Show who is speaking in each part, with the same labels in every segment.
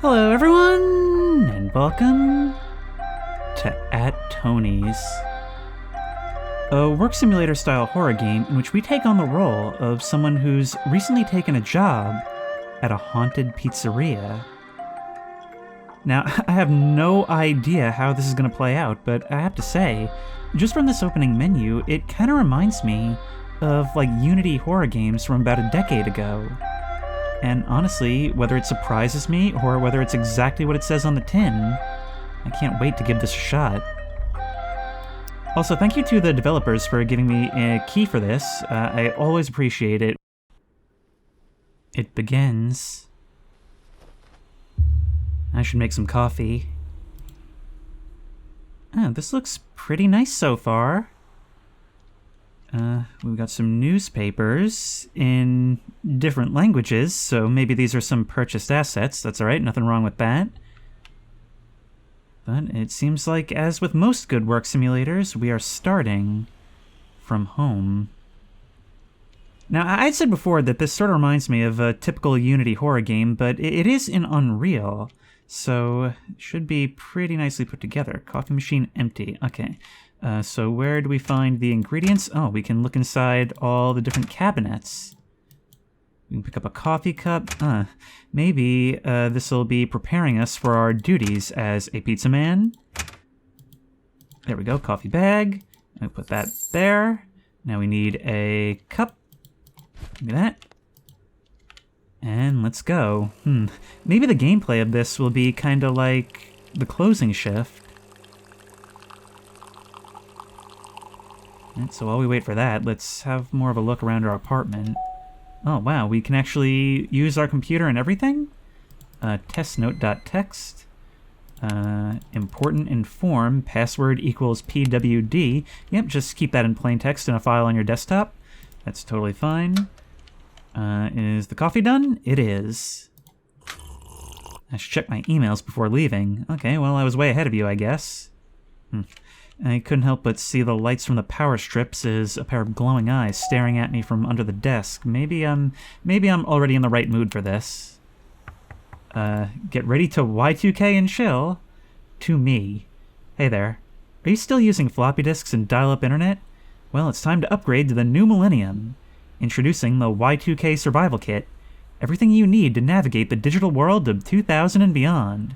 Speaker 1: Hello everyone, and welcome to At Tony's, a work simulator style horror game in which we take on the role of someone who's recently taken a job at a haunted pizzeria. Now, I have no idea how this is going to play out, but I have to say, just from this opening menu, it kind of reminds me of like Unity horror games from about a decade ago. And honestly, whether it surprises me or whether it's exactly what it says on the tin, I can't wait to give this a shot. Also, thank you to the developers for giving me a key for this. I always appreciate it. It begins. I should make some coffee. Oh, this looks pretty nice so far. We've got some newspapers in different languages, so maybe these are some purchased assets. That's alright, nothing wrong with that. But it seems like, as with most good work simulators, we are starting from home. Now, I'd said before that this sort of reminds me of a typical Unity horror game, but it is in Unreal, so it should be pretty nicely put together. Coffee machine empty. Okay. So where do we find the ingredients? Oh, we can look inside all the different cabinets. We can pick up a coffee cup. Maybe this will be preparing us for our duties as a pizza man. There we go, coffee bag. We put that there. Now we need a cup. Look at that. And let's go. Maybe the gameplay of this will be kind of like the closing shift. Right, so while we wait for that, let's have more of a look around our apartment. Oh wow, we can actually use our computer and everything? Testnote.txt. Important inform, password equals PWD. Yep, just keep that in plain text in a file on your desktop. That's totally fine. Is the coffee done? It is. I should check my emails before leaving. Okay, well, I was way ahead of you, I guess. I couldn't help but see the lights from the power strips as a pair of glowing eyes staring at me from under the desk. Maybe I'm already in the right mood for this. Get ready to Y2K and chill. To me. Hey there. Are you still using floppy disks and dial-up internet? Well, it's time to upgrade to the new millennium. Introducing the Y2K Survival Kit. Everything you need to navigate the digital world of 2000 and beyond.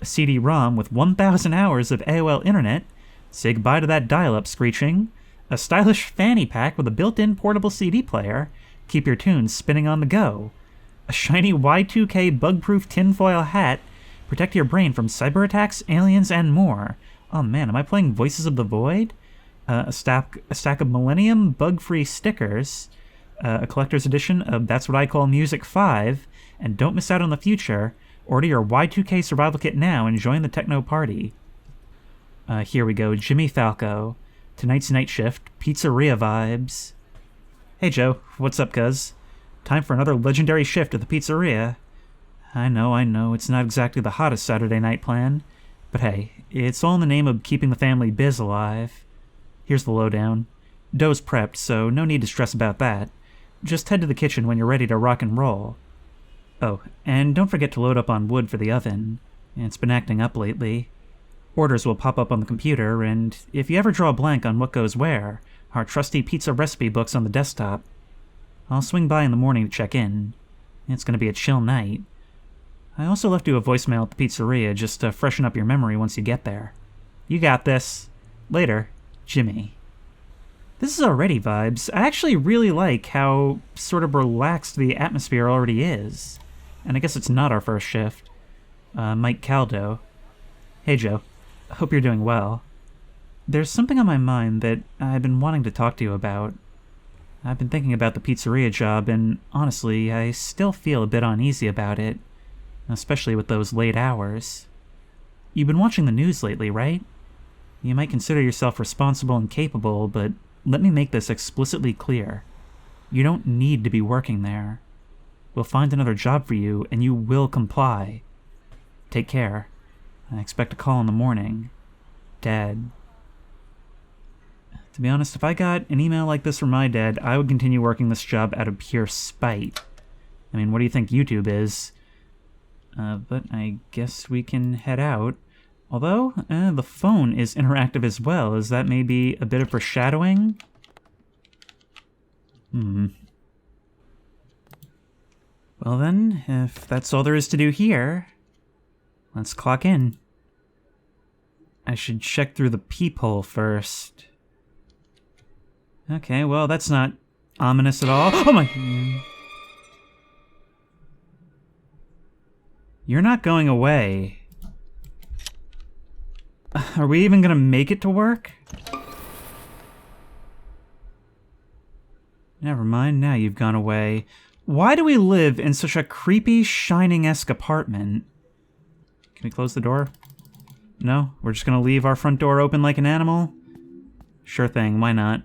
Speaker 1: A CD-ROM with 1,000 hours of AOL internet. Say goodbye to that dial-up screeching. A stylish fanny pack with a built-in portable CD player. Keep your tunes spinning on the go. A shiny Y2K bug-proof tinfoil hat. Protect your brain from cyber attacks, aliens, and more. Oh man, am I playing Voices of the Void? A stack of Millennium bug-free stickers. A collector's edition of That's What I Call Music 5. And don't miss out on the future. Order your Y2K Survival Kit now and join the techno party. Here we go, Jimmy Falco. Tonight's night shift, pizzeria vibes. Hey Joe, what's up, cuz? Time for another legendary shift at the pizzeria. I know, it's not exactly the hottest Saturday night plan. But hey, it's all in the name of keeping the family biz alive. Here's the lowdown. Dough's prepped, so no need to stress about that. Just head to the kitchen when you're ready to rock and roll. Oh, and don't forget to load up on wood for the oven. It's been acting up lately. Orders will pop up on the computer, and if you ever draw a blank on what goes where, our trusty pizza recipe book's on the desktop. I'll swing by in the morning to check in. It's going to be a chill night. I also left you a voicemail at the pizzeria just to freshen up your memory once you get there. You got this. Later, Jimmy. This is already vibes. I actually really like how sort of relaxed the atmosphere already is. And I guess it's not our first shift. Mike Caldo. Hey Joe. Hope you're doing well. There's something on my mind that I've been wanting to talk to you about. I've been thinking about the pizzeria job, and honestly, I still feel a bit uneasy about it, especially with those late hours. You've been watching the news lately, right? You might consider yourself responsible and capable, but let me make this explicitly clear. You don't need to be working there. We'll find another job for you, and you will comply. Take care. I expect a call in the morning. Dad. To be honest, if I got an email like this from my dad, I would continue working this job out of pure spite. I mean, what do you think YouTube is? But I guess we can head out. Although, the phone is interactive as well. Is that maybe a bit of foreshadowing? Well then, if that's all there is to do here, let's clock in. I should check through the peephole first. Okay, well that's not ominous at all. Oh my... You're not going away. Are we even gonna make it to work? Never mind, now you've gone away. Why do we live in such a creepy, Shining-esque apartment? Can we close the door? No? We're just gonna leave our front door open like an animal? Sure thing, why not?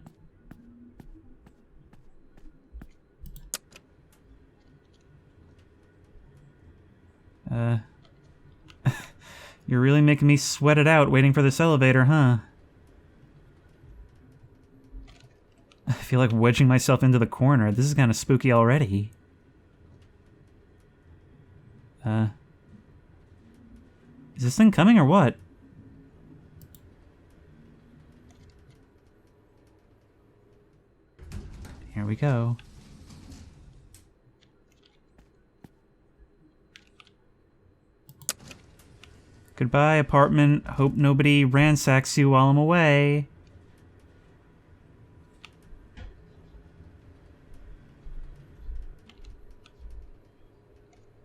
Speaker 1: You're really making me sweat it out waiting for this elevator, huh? I feel like wedging myself into the corner. This is kind of spooky already. Is this thing coming or what? Here we go. Goodbye, apartment. Hope nobody ransacks you while I'm away.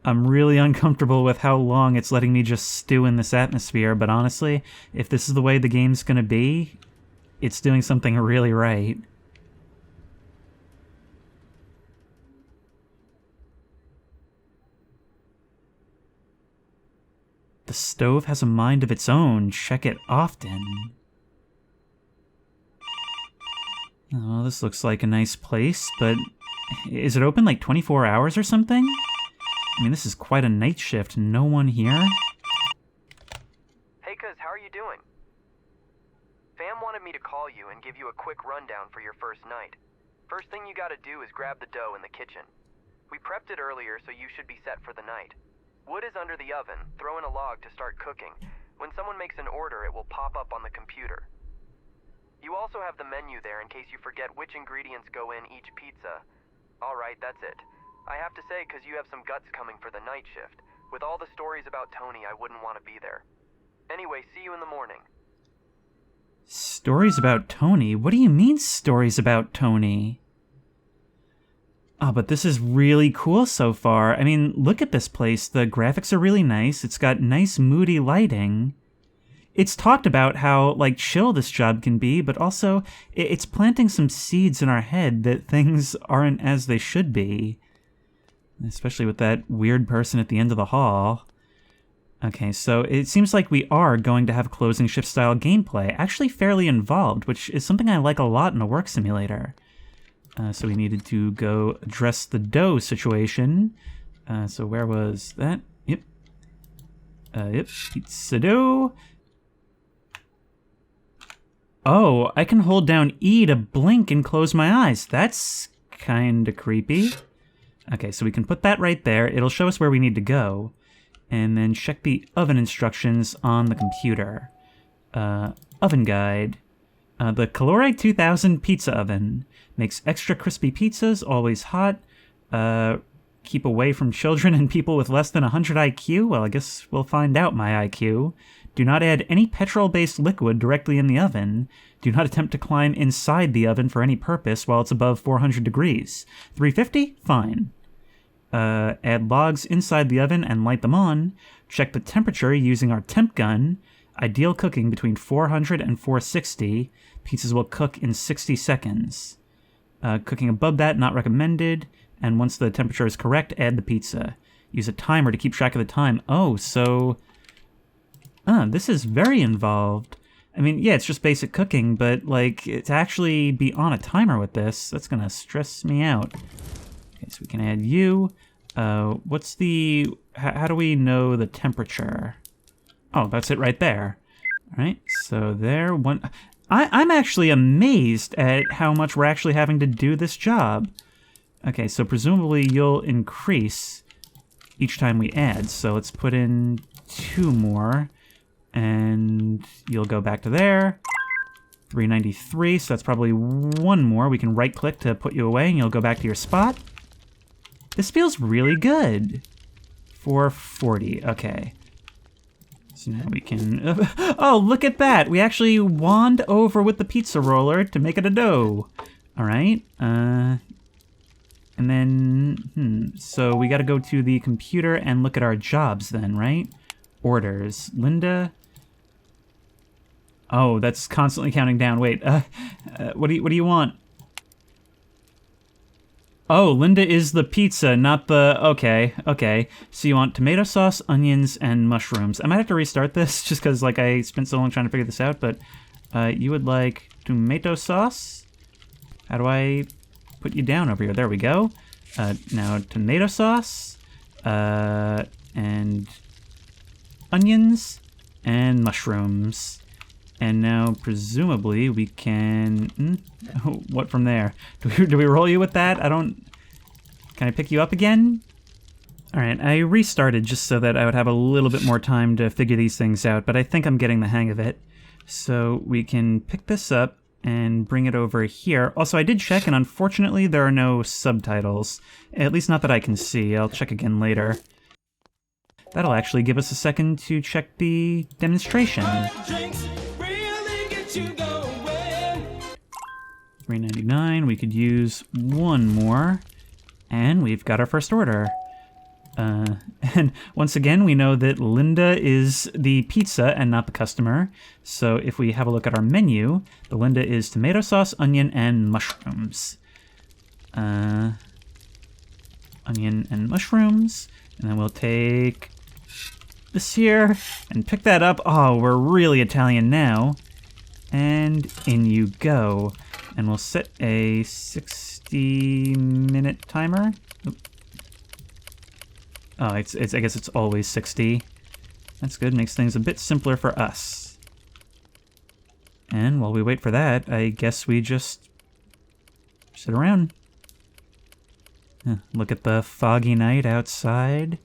Speaker 1: I'm really uncomfortable with how long it's letting me just stew in this atmosphere, but honestly, if this is the way the game's gonna be, it's doing something really right. The stove has a mind of its own. Check it often. Oh, this looks like a nice place, but is it open like 24 hours or something? I mean, this is quite a night shift. No one here?
Speaker 2: Hey, cuz, how are you doing? Fam wanted me to call you and give you a quick rundown for your first night. First thing you gotta do is grab the dough in the kitchen. We prepped it earlier, so you should be set for the night. Wood is under the oven. Throw in a log to start cooking. When someone makes an order, it will pop up on the computer. You also have the menu there in case you forget which ingredients go in each pizza. Alright, that's it. I have to say, because you have some guts coming for the night shift. With all the stories about Tony, I wouldn't want to be there. Anyway, see you in the morning.
Speaker 1: Stories about Tony? What do you mean, stories about Tony? Oh, but this is really cool so far. I mean, look at this place. The graphics are really nice. It's got nice, moody lighting. It's talked about how, like, chill this job can be, but also it's planting some seeds in our head that things aren't as they should be. Especially with that weird person at the end of the hall. Okay, so it seems like we are going to have closing shift style gameplay, actually fairly involved, which is something I like a lot in a work simulator. So we needed to go address the dough situation. So where was that? Yep. Yep, pizza dough. Oh, I can hold down E to blink and close my eyes. That's kinda creepy. Okay, so we can put that right there. It'll show us where we need to go. And then check the oven instructions on the computer. Oven guide. The Calore 2000 pizza oven. Makes extra crispy pizzas, always hot. Keep away from children and people with less than 100 IQ. Well, I guess we'll find out my IQ. Do not add any petrol-based liquid directly in the oven. Do not attempt to climb inside the oven for any purpose while it's above 400 degrees. 350? Fine. Add logs inside the oven and light them on. Check the temperature using our temp gun. Ideal cooking between 400 and 460. Pizzas will cook in 60 seconds. Cooking above that, not recommended. And once the temperature is correct, add the pizza. Use a timer to keep track of the time. Oh, so... this is very involved. I mean, yeah, it's just basic cooking, but, like, to actually be on a timer with this, that's gonna stress me out. Okay, so we can add you. What's the... How do we know the temperature? Oh, that's it right there. All right, so there, one... I'm actually amazed at how much we're actually having to do this job. Okay, so presumably you'll increase each time we add. So let's put in 2 more, and you'll go back to there. 393, so that's probably 1 more. We can right-click to put you away, and you'll go back to your spot. This feels really good. 440, okay. So now we can... oh, look at that! We actually wand over with the pizza roller to make it a dough. Alright, and then... so we gotta go to the computer and look at our jobs then, right? Orders. Linda... oh, that's constantly counting down. Wait, what do you want? Oh, Linda is the pizza, not the... okay. So you want tomato sauce, onions, and mushrooms. I might have to restart this, just because, like, I spent so long trying to figure this out, but you would like tomato sauce? How do I put you down over here? There we go. Now, tomato sauce, and onions, and mushrooms. And now, presumably, we can... what from there? Do we roll you with that? I don't... can I pick you up again? Alright, I restarted just so that I would have a little bit more time to figure these things out, but I think I'm getting the hang of it. So we can pick this up and bring it over here. Also, I did check, and unfortunately, there are no subtitles. At least not that I can see. I'll check again later. That'll actually give us a second to check the demonstration. 399, we could use 1 more, and we've got our first order. And once again, we know that Linda is the pizza and not the customer. So if we have a look at our menu, the Linda is tomato sauce, onion, and mushrooms. Onion and mushrooms, and then we'll take this here and pick that up. Oh, we're really Italian now. And in you go. And we'll set a 60-minute timer. Oop. Oh, I guess it's always 60. That's good, makes things a bit simpler for us. And while we wait for that, I guess we just sit around. Look at the foggy night outside.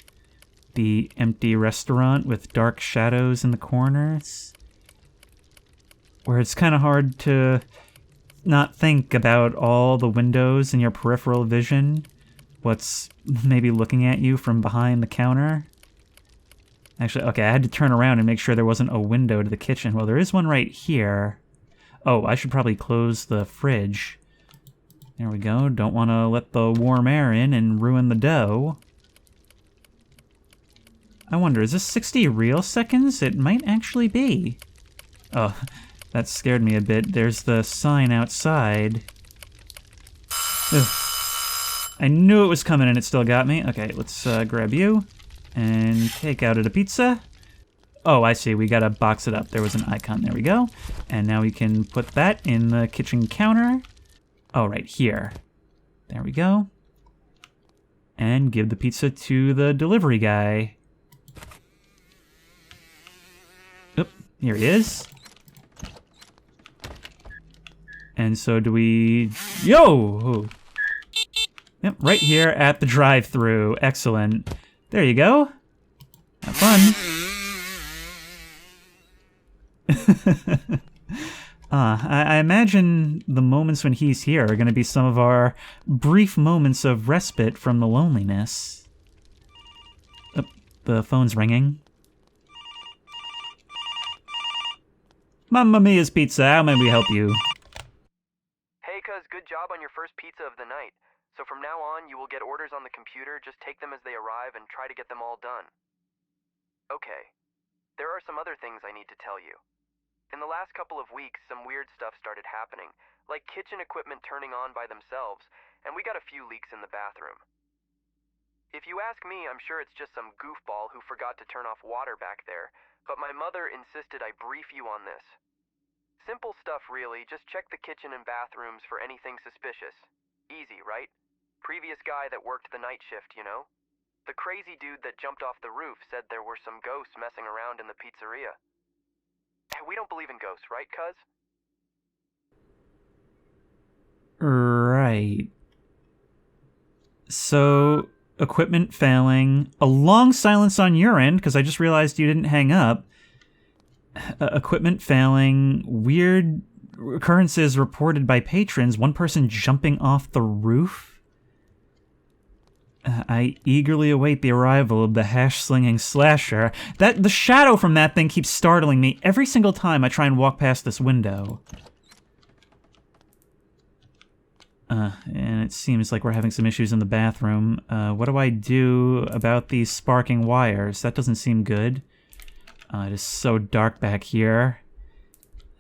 Speaker 1: The empty restaurant with dark shadows in the corners. Where it's kind of hard to not think about all the windows in your peripheral vision. What's maybe looking at you from behind the counter. Actually, okay, I had to turn around and make sure there wasn't a window to the kitchen. Well, there is one right here. Oh, I should probably close the fridge. There we go. Don't want to let the warm air in and ruin the dough. I wonder, is this 60 real seconds? It might actually be. Oh, that scared me a bit. There's the sign outside. Ugh. I knew it was coming and it still got me. Okay, let's grab you and take out a pizza. Oh, I see. We gotta box it up. There was an icon. There we go. And now we can put that in the kitchen counter. Oh, right here. There we go. And give the pizza to the delivery guy. Oop, here he is. And so do we... Yo! Yep, right here at the drive-thru. Excellent. There you go. Have fun. I imagine the moments when he's here are going to be some of our brief moments of respite from the loneliness. Oh, the phone's ringing. Mamma Mia's Pizza, how may we help you?
Speaker 2: Hey, cuz, good job on your first pizza of the night. So from now on, you will get orders on the computer, just take them as they arrive and try to get them all done. Okay. There are some other things I need to tell you. In the last couple of weeks, some weird stuff started happening, like kitchen equipment turning on by themselves, and we got a few leaks in the bathroom. If you ask me, I'm sure it's just some goofball who forgot to turn off water back there, but my mother insisted I brief you on this. Simple stuff, really. Just check the kitchen and bathrooms for anything suspicious. Easy, right? Previous guy that worked the night shift, you know? The crazy dude that jumped off the roof said there were some ghosts messing around in the pizzeria. We don't believe in ghosts, right, cuz?
Speaker 1: Right. So, equipment failing, a long silence on your end, because I just realized you didn't hang up. Equipment failing, weird occurrences reported by patrons, one person jumping off the roof. I eagerly await the arrival of the hash-slinging slasher. The shadow from that thing keeps startling me every single time I try and walk past this window. And it seems like we're having some issues in the bathroom. What do I do about these sparking wires? That doesn't seem good. It is so dark back here.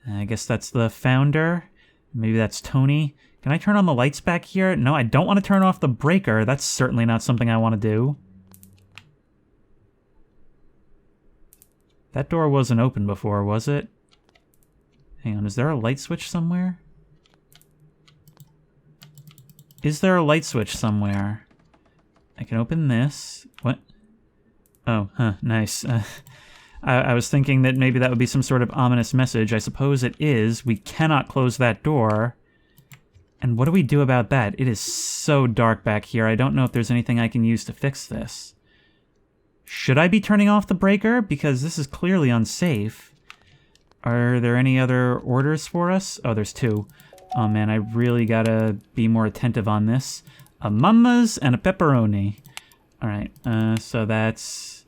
Speaker 1: I guess that's the founder. Maybe that's Tony. Can I turn on the lights back here? No, I don't want to turn off the breaker. That's certainly not something I want to do. That door wasn't open before, was it? Hang on, is there a light switch somewhere? Is there a light switch somewhere? I can open this. What? Oh, nice. I was thinking that maybe that would be some sort of ominous message. I suppose it is. We cannot close that door. And what do we do about that? It is so dark back here. I don't know if there's anything I can use to fix this. Should I be turning off the breaker? Because this is clearly unsafe. Are there any other orders for us? Oh, there's two. Oh man, I really gotta be more attentive on this. A mammas and a pepperoni. Alright, so that's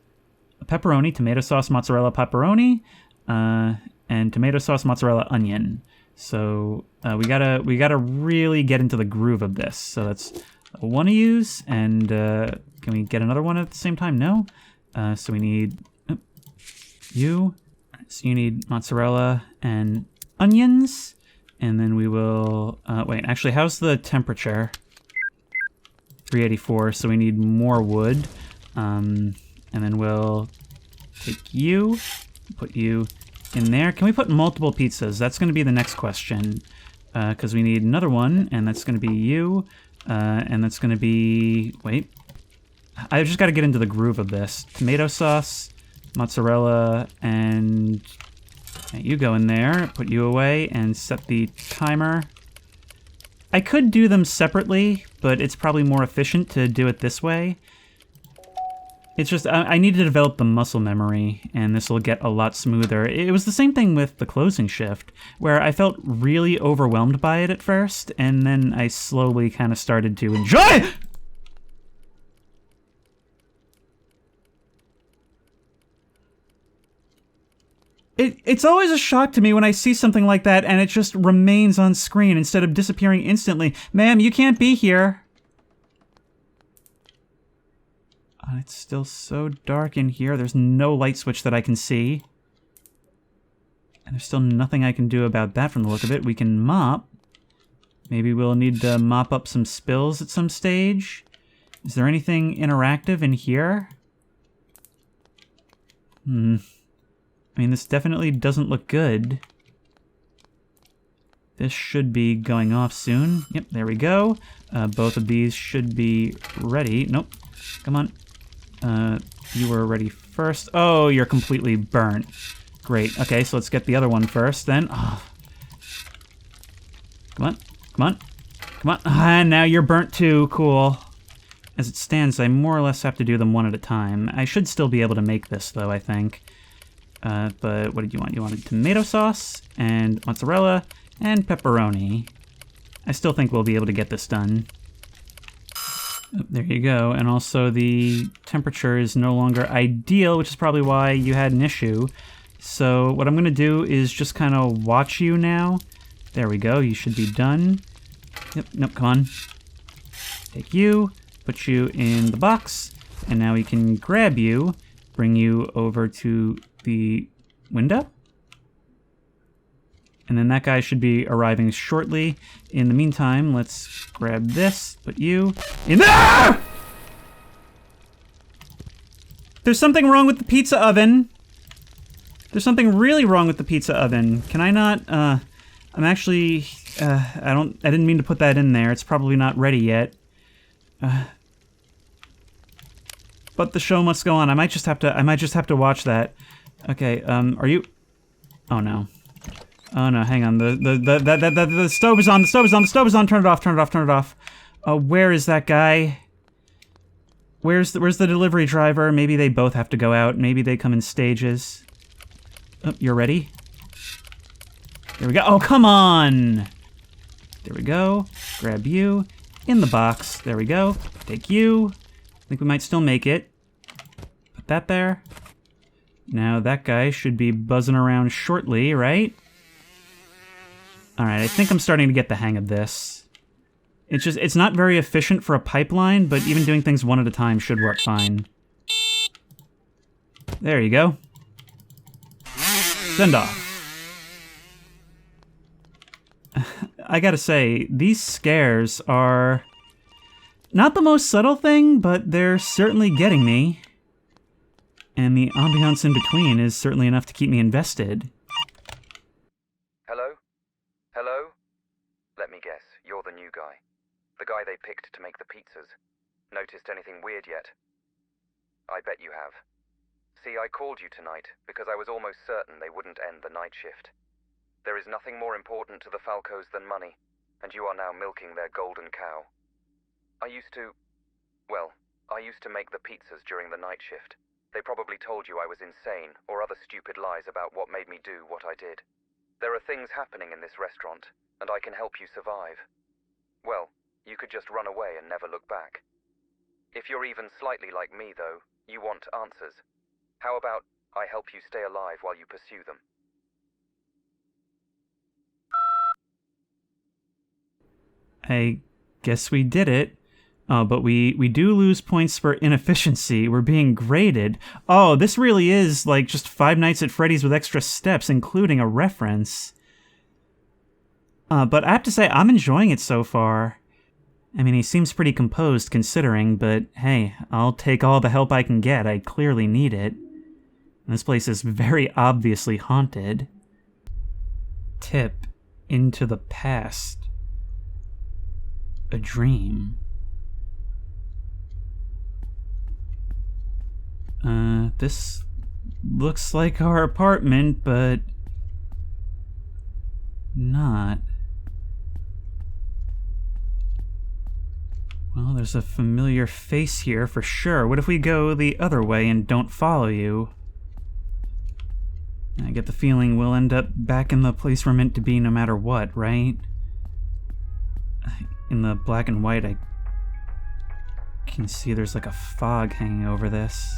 Speaker 1: a pepperoni, tomato sauce, mozzarella pepperoni, and tomato sauce, mozzarella, onion. So we gotta really get into the groove of this. So that's one of yous, and can we get another one at the same time? No. So we need you. So you need mozzarella and onions. And then we will, wait, actually, how's the temperature? 384, so we need more wood. And then we'll take you, put you in there. Can we put multiple pizzas? That's going to be the next question. Because we need another one, and that's going to be you. And that's going to be, wait. I just got to get into the groove of this. Tomato sauce, mozzarella, and... you go in there, put you away, and set the timer. I could do them separately, but it's probably more efficient to do it this way. It's just, I need to develop the muscle memory, and this will get a lot smoother. It was the same thing with the closing shift, where I felt really overwhelmed by it at first, and then I slowly kind of started to enjoy. It's always a shock to me when I see something like that and it just remains on screen instead of disappearing instantly. Ma'am, you can't be here. It's still so dark in here. There's no light switch that I can see. And there's still nothing I can do about that from the look of it. We can mop. Maybe we'll need to mop up some spills at some stage. Is there anything interactive in here? I mean, this definitely doesn't look good. This should be going off soon. Yep, there we go. Both of these should be ready. Nope. Come on. You were ready first. Oh, you're completely burnt. Great. Okay, so let's get the other one first then. Oh. Come on. Come on. Come on. Ah, now you're burnt too. Cool. As it stands, I more or less have to do them one at a time. I should still be able to make this, though, I think. But what did you want? You wanted tomato sauce and mozzarella and pepperoni. I still think we'll be able to get this done. Oh, there you go. And also the temperature is no longer ideal, which is probably why you had an issue. So what I'm going to do is just kind of watch you now. There we go. You should be done. Yep. Nope. Come on. Take you. Put you in the box. And now we can grab you. Bring you over to the window. And then that guy should be arriving shortly. In the meantime, let's grab this, put you in there! There's something wrong with the pizza oven. There's something really wrong with the pizza oven. Can I not, I'm actually, I didn't mean to put that in there. It's probably not ready yet. But the show must go on. I might just have to watch that. Okay, are you... Oh no. Oh no, hang on. The stove is on, the stove is on, the stove is on. Turn it off, turn it off, turn it off. Where is that guy? Where's the delivery driver? Maybe they both have to go out. Maybe they come in stages. Oh, you're ready? There we go. Oh, come on! There we go. Grab you. In the box. There we go. Take you. I think we might still make it. Put that there. Now that guy should be buzzing around shortly, right? Alright, I think I'm starting to get the hang of this. It's not very efficient for a pipeline, but even doing things one at a time should work fine. There you go. Send off. I gotta say, these scares are not the most subtle thing, but they're certainly getting me. And the ambiance in between is certainly enough to keep me invested.
Speaker 3: Hello? Hello? Let me guess, you're the new guy. The guy they picked to make the pizzas. Noticed anything weird yet? I bet you have. See, I called you tonight because I was almost certain they wouldn't end the night shift. There is nothing more important to the Falcos than money, and you are now milking their golden cow. I used to make the pizzas during the night shift. They probably told you I was insane or other stupid lies about what made me do what I did. There are things happening in this restaurant, and I can help you survive. Well, you could just run away and never look back. If you're even slightly like me, though, you want answers. How about I help you stay alive while you pursue them?
Speaker 1: I guess we did it. Oh, but we do lose points for inefficiency. We're being graded. Oh, this really is like just Five Nights at Freddy's with extra steps, including a reference. But I have to say, I'm enjoying it so far. I mean, he seems pretty composed considering, but hey, I'll take all the help I can get. I clearly need it. This place is very obviously haunted. Tip into the past. A dream. This looks like our apartment, but not. Well, there's a familiar face here for sure. What if we go the other way and don't follow you? I get the feeling we'll end up back in the place we're meant to be no matter what, right? In the black and white, I can see there's like a fog hanging over this.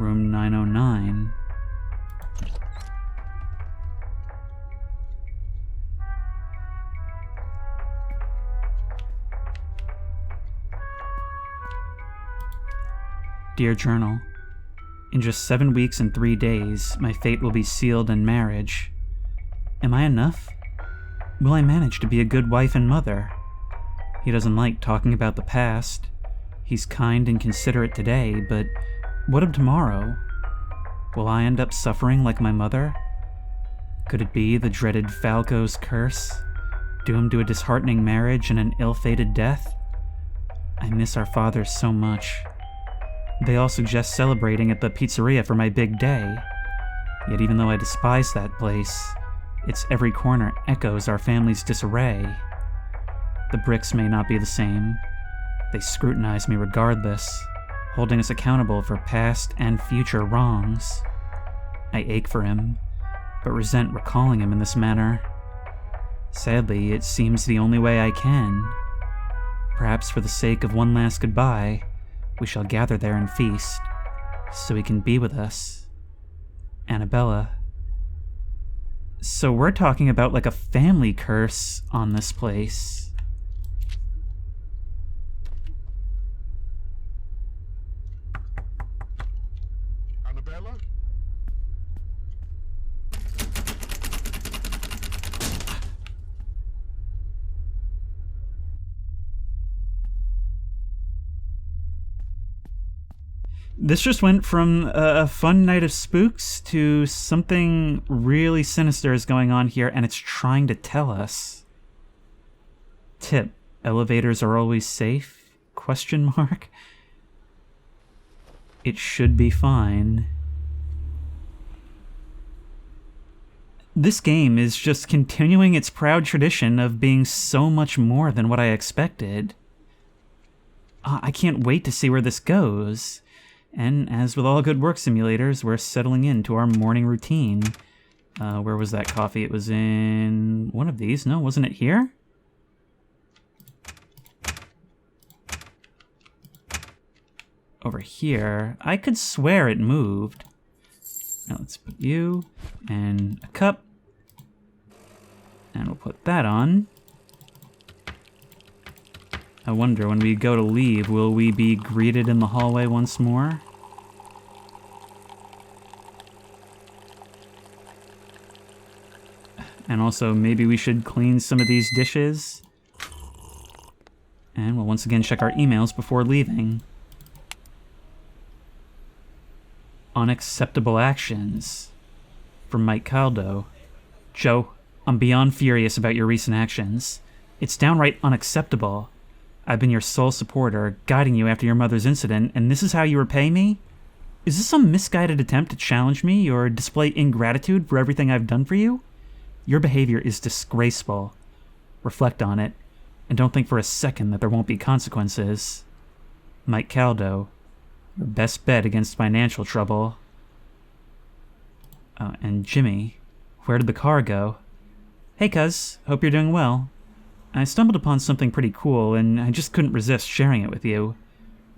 Speaker 1: Room 909. Dear Journal, in just 7 weeks and 3 days, my fate will be sealed in marriage. Am I enough? Will I manage to be a good wife and mother? He doesn't like talking about the past. He's kind and considerate today, but what of tomorrow? Will I end up suffering like my mother? Could it be the dreaded Falco's curse? Doomed to a disheartening marriage and an ill-fated death? I miss our fathers so much. They all suggest celebrating at the pizzeria for my big day. Yet even though I despise that place, its every corner echoes our family's disarray. The bricks may not be the same. They scrutinize me regardless, holding us accountable for past and future wrongs. I ache for him, but resent recalling him in this manner. Sadly, it seems the only way I can. Perhaps for the sake of one last goodbye, we shall gather there and feast, so he can be with us. Annabella. So we're talking about like a family curse on this place.
Speaker 4: Annabella?
Speaker 1: This just went from a fun night of spooks to something really sinister is going on here, and it's trying to tell us. Tip: elevators are always safe? Question mark. It should be fine. This game is just continuing its proud tradition of being so much more than what I expected. I can't wait to see where this goes. And as with all good work simulators, we're settling into our morning routine. Where was that coffee? It was in one of these. No, wasn't it here? Over here. I could swear it moved. Now let's put you and a cup. And we'll put that on. I wonder, when we go to leave, will we be greeted in the hallway once more? And also, maybe we should clean some of these dishes. And we'll once again check our emails before leaving. Unacceptable actions. From Mike Caldo. Joe, I'm beyond furious about your recent actions. It's downright unacceptable. I've been your sole supporter, guiding you after your mother's incident, and this is how you repay me? Is this some misguided attempt to challenge me or display ingratitude for everything I've done for you? Your behavior is disgraceful. Reflect on it, and don't think for a second that there won't be consequences. Mike Caldo, your best bet against financial trouble. And Jimmy, where did the car go? Hey cuz, hope you're doing well. I stumbled upon something pretty cool, and I just couldn't resist sharing it with you.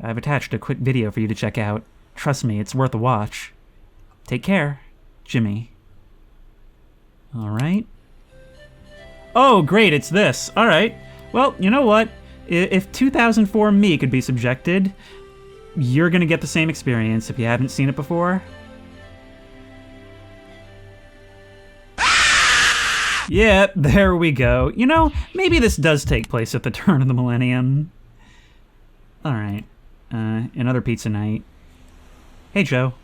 Speaker 1: I've attached a quick video for you to check out. Trust me, it's worth a watch. Take care, Jimmy. Alright. Oh, great, it's this. Alright. Well, you know what? If 2004 me could be subjected, you're gonna get the same experience if you haven't seen it before. Yeah, there we go. You know, maybe this does take place at the turn of the millennium. Alright. Another pizza night. Hey, Joe.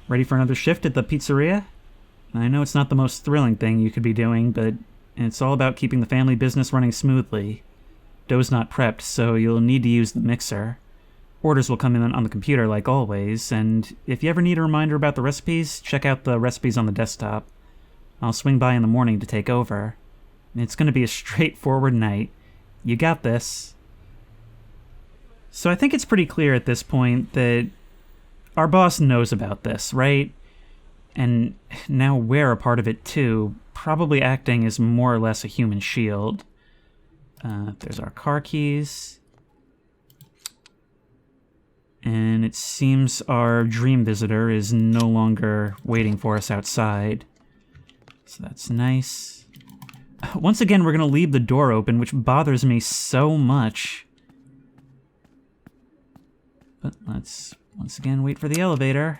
Speaker 1: Ready for another shift at the pizzeria? I know it's not the most thrilling thing you could be doing, but it's all about keeping the family business running smoothly. Dough's not prepped, so you'll need to use the mixer. Orders will come in on the computer like always, and if you ever need a reminder about the recipes, check out the recipes on the desktop. I'll swing by in the morning to take over. It's going to be a straightforward night. You got this. So I think it's pretty clear at this point that our boss knows about this, right? And now we're a part of it too, probably acting as more or less a human shield. There's our car keys. And it seems our dream visitor is no longer waiting for us outside. So that's nice. Once again, we're going to leave the door open, which bothers me so much. But let's once again wait for the elevator.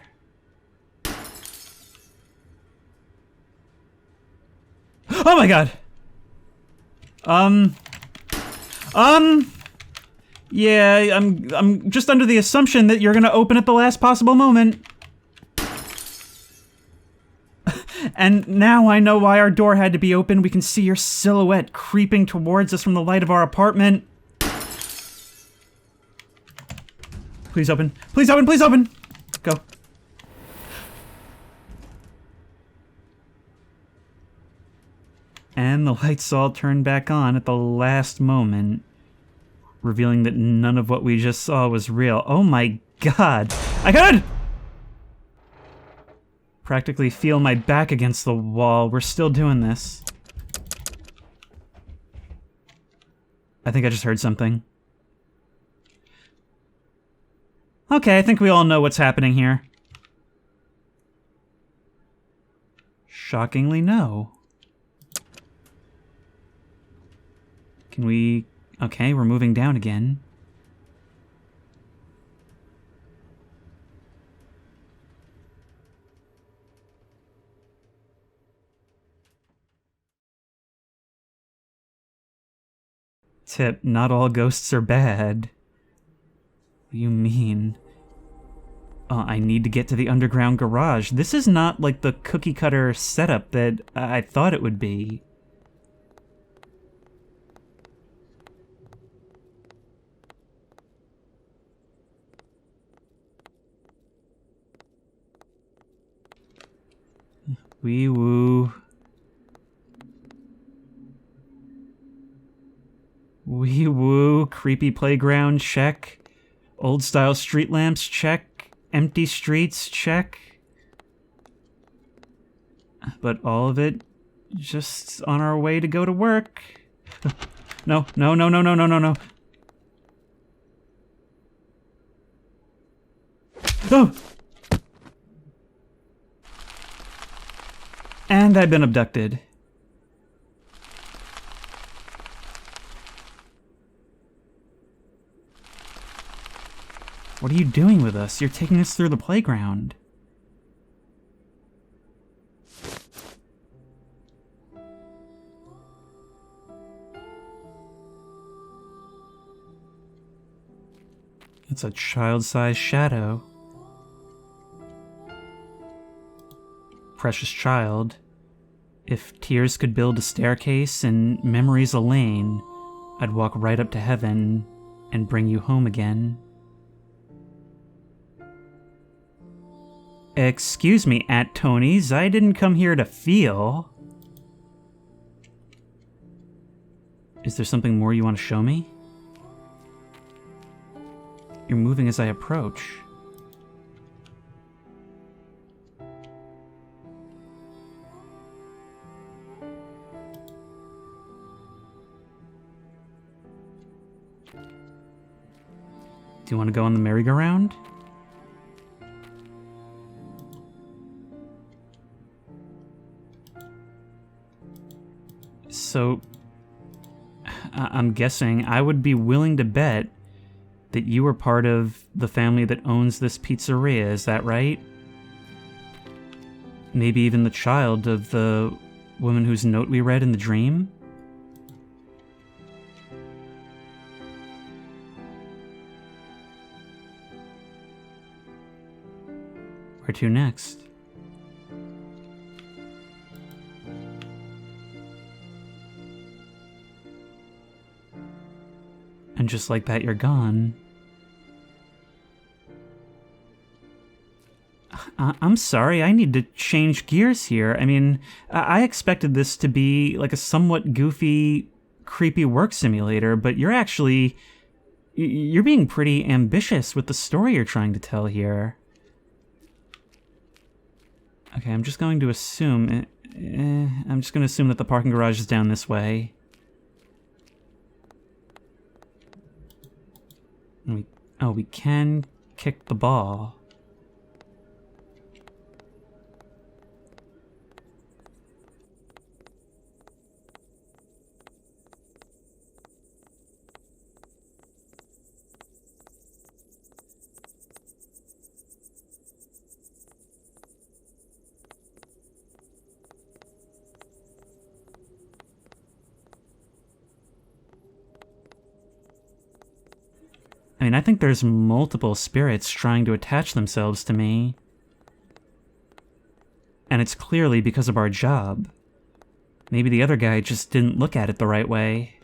Speaker 1: Oh my god! Yeah, I'm just under the assumption that you're going to open at the last possible moment. And now I know why our door had to be open. We can see your silhouette creeping towards us from the light of our apartment. Please open. Please open. Please open. Go. And the lights all turned back on at the last moment, revealing that none of what we just saw was real. Oh my god. I could practically feel my back against the wall. We're still doing this. I think I just heard something. Okay, I think we all know what's happening here. Shockingly, no. Can we... Okay, we're moving down again. Tip, not all ghosts are bad. What do you mean? I need to get to the underground garage. This is not like the cookie-cutter setup that I thought it would be. Wee woo. Wee woo. Creepy playground, check. Old-style street lamps, check. Empty streets, check. But all of it just on our way to go to work. No, no, no, no, no, no, no, no. Oh! And I've been abducted. What are you doing with us? You're taking us through the playground. It's a child-sized shadow. Precious child. If tears could build a staircase and memories a lane, I'd walk right up to heaven and bring you home again. Excuse me, Aunt Tony's. I didn't come here to feel. Is there something more you want to show me? You're moving as I approach. Do you want to go on the merry-go-round? So, I'm guessing I would be willing to bet that you were part of the family that owns this pizzeria, is that right? Maybe even the child of the woman whose note we read in the dream? Where to next? And just like that, you're gone. I'm sorry, I need to change gears here. I mean, I expected this to be like a somewhat goofy, creepy work simulator, but you're actually... You're being pretty ambitious with the story you're trying to tell here. Okay, I'm just going to assume... I'm just going to assume that the parking garage is down this way. And we can kick the ball. I mean, I think there's multiple spirits trying to attach themselves to me. And it's clearly because of our job. Maybe the other guy just didn't look at it the right way.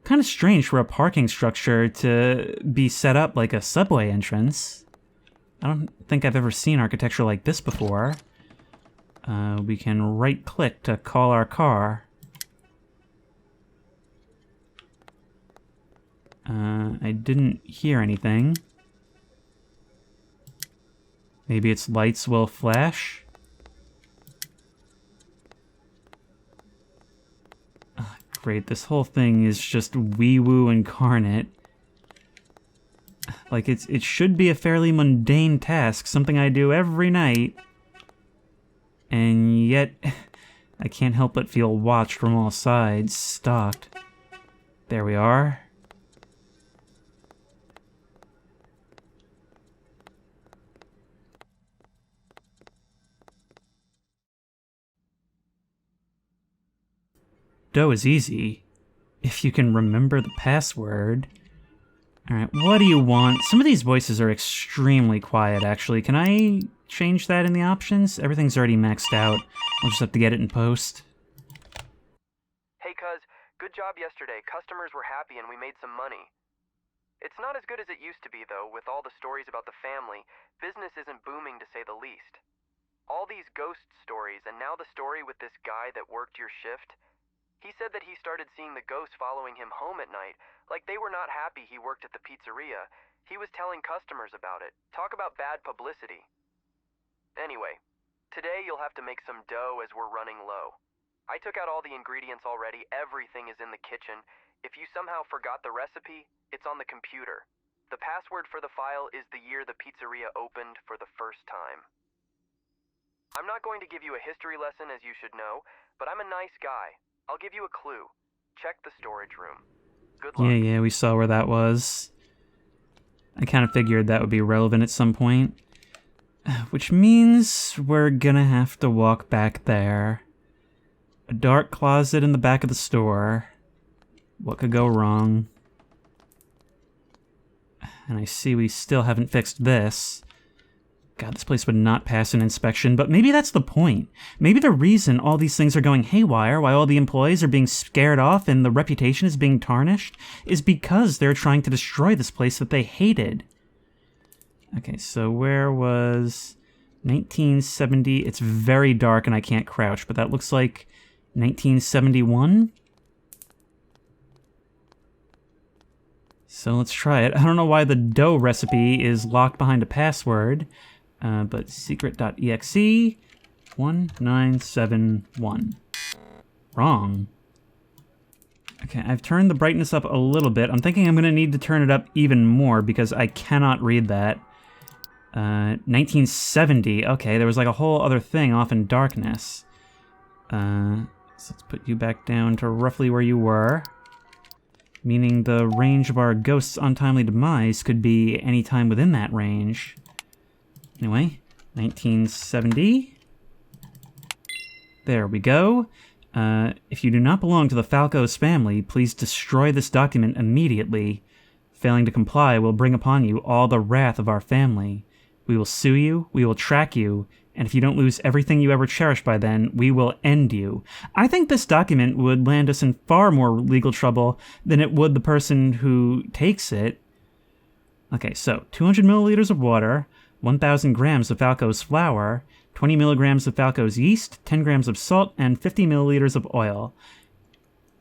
Speaker 1: Kind of strange for a parking structure to be set up like a subway entrance. I don't think I've ever seen architecture like this before. We can right-click to call our car. I didn't hear anything. Maybe its lights will flash? Great, this whole thing is just wee-woo incarnate. Like, it should be a fairly mundane task, something I do every night. And yet, I can't help but feel watched from all sides, stalked. There we are. Dough is easy, if you can remember the password. Alright, what do you want? Some of these voices are extremely quiet, actually. Can I change that in the options? Everything's already maxed out. I'll just have to get it in post.
Speaker 2: Hey, cuz, good job yesterday. Customers were happy and we made some money. It's not as good as it used to be, though. With all the stories about the family, business isn't booming to say the least. All these ghost stories, and now the story with this guy that worked your shift. He said that he started seeing the ghost following him home at night, Like they were not happy he worked at the pizzeria. He was telling customers about it. Talk about bad publicity. Anyway, today you'll have to make some dough as we're running low. I took out all the ingredients already. Everything is in the kitchen. If you somehow forgot the recipe, it's on the computer. The password for the file is the year the pizzeria opened for the first time. I'm not going to give you a history lesson, as you should know, but I'm a nice guy. I'll give you a clue. Check the storage room. Good luck.
Speaker 1: Yeah, we saw where that was. I kind of figured that would be relevant at some point. Which means we're gonna have to walk back there. A dark closet in the back of the store. What could go wrong? And I see we still haven't fixed this. God, this place would not pass an inspection, but maybe that's the point. Maybe the reason all these things are going haywire, why all the employees are being scared off and the reputation is being tarnished, is because they're trying to destroy this place that they hated. Okay, so where was 1970? It's very dark and I can't crouch, but that looks like 1971? So let's try it. I don't know why the dough recipe is locked behind a password, but secret.exe 1971. Wrong. Okay, I've turned the brightness up a little bit. I'm thinking I'm going to need to turn it up even more because I cannot read that. 1970. Okay, there was like a whole other thing off in darkness. So let's put you back down to roughly where you were. Meaning the range of our ghost's untimely demise could be any time within that range. Anyway, 1970. There we go. If you do not belong to the Falco's family, please destroy this document immediately. Failing to comply will bring upon you all the wrath of our family. We will sue you, we will track you, and if you don't lose everything you ever cherished by then, we will end you. I think this document would land us in far more legal trouble than it would the person who takes it. Okay, so 200 milliliters of water, 1,000 grams of Falco's flour, 20 milligrams of Falco's yeast, 10 grams of salt, and 50 milliliters of oil.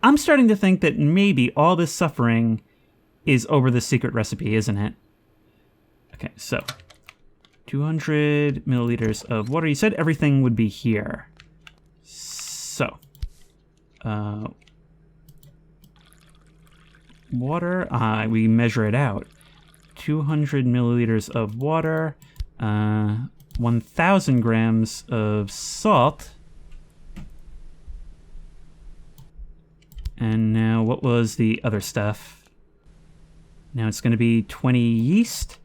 Speaker 1: I'm starting to think that maybe all this suffering is over the secret recipe, isn't it? Okay, so 200 milliliters of water. You said everything would be here. So, water, we measure it out. 200 milliliters of water, 1,000 grams of salt. And now, what was the other stuff? Now it's going to be 20 yeast,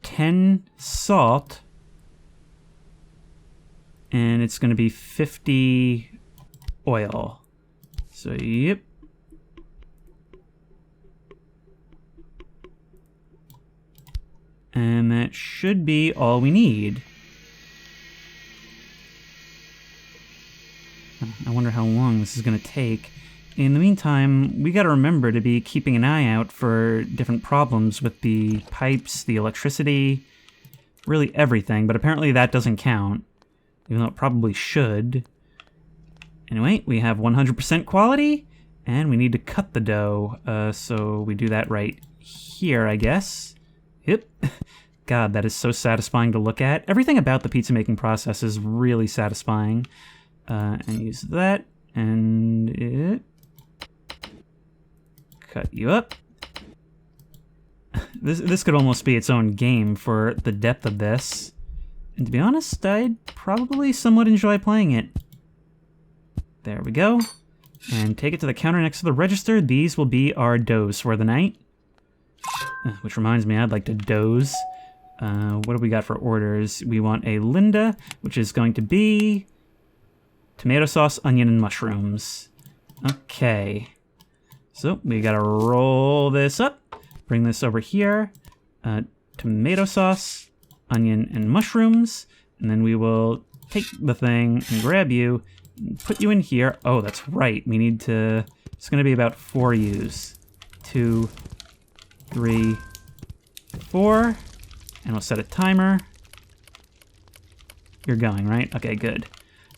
Speaker 1: 10 salt, and it's going to be 50 oil. So, yep. And that should be all we need. I wonder how long this is going to take. In the meantime, we got to remember to be keeping an eye out for different problems with the pipes, the electricity, really everything, but apparently that doesn't count, even though it probably should. Anyway, we have 100% quality, and we need to cut the dough, so we do that right here, I guess. Yep. God, that is so satisfying to look at. Everything about the pizza making process is really satisfying. And use that, and it... Cut you up. This could almost be its own game for the depth of this. And to be honest, I'd probably somewhat enjoy playing it. There we go. And take it to the counter next to the register. These will be our doughs for the night. Which reminds me, I'd like to doze. What do we got for orders? We want a Linda, which is going to be tomato sauce, onion, and mushrooms. Okay. So we gotta roll this up, bring this over here, tomato sauce, onion, and mushrooms, and then we will take the thing and grab you, and put you in here. Oh, that's right, we need to, it's gonna be about 4 U's. 2, 3, 4, and we'll set a timer. You're going, right? Okay, good.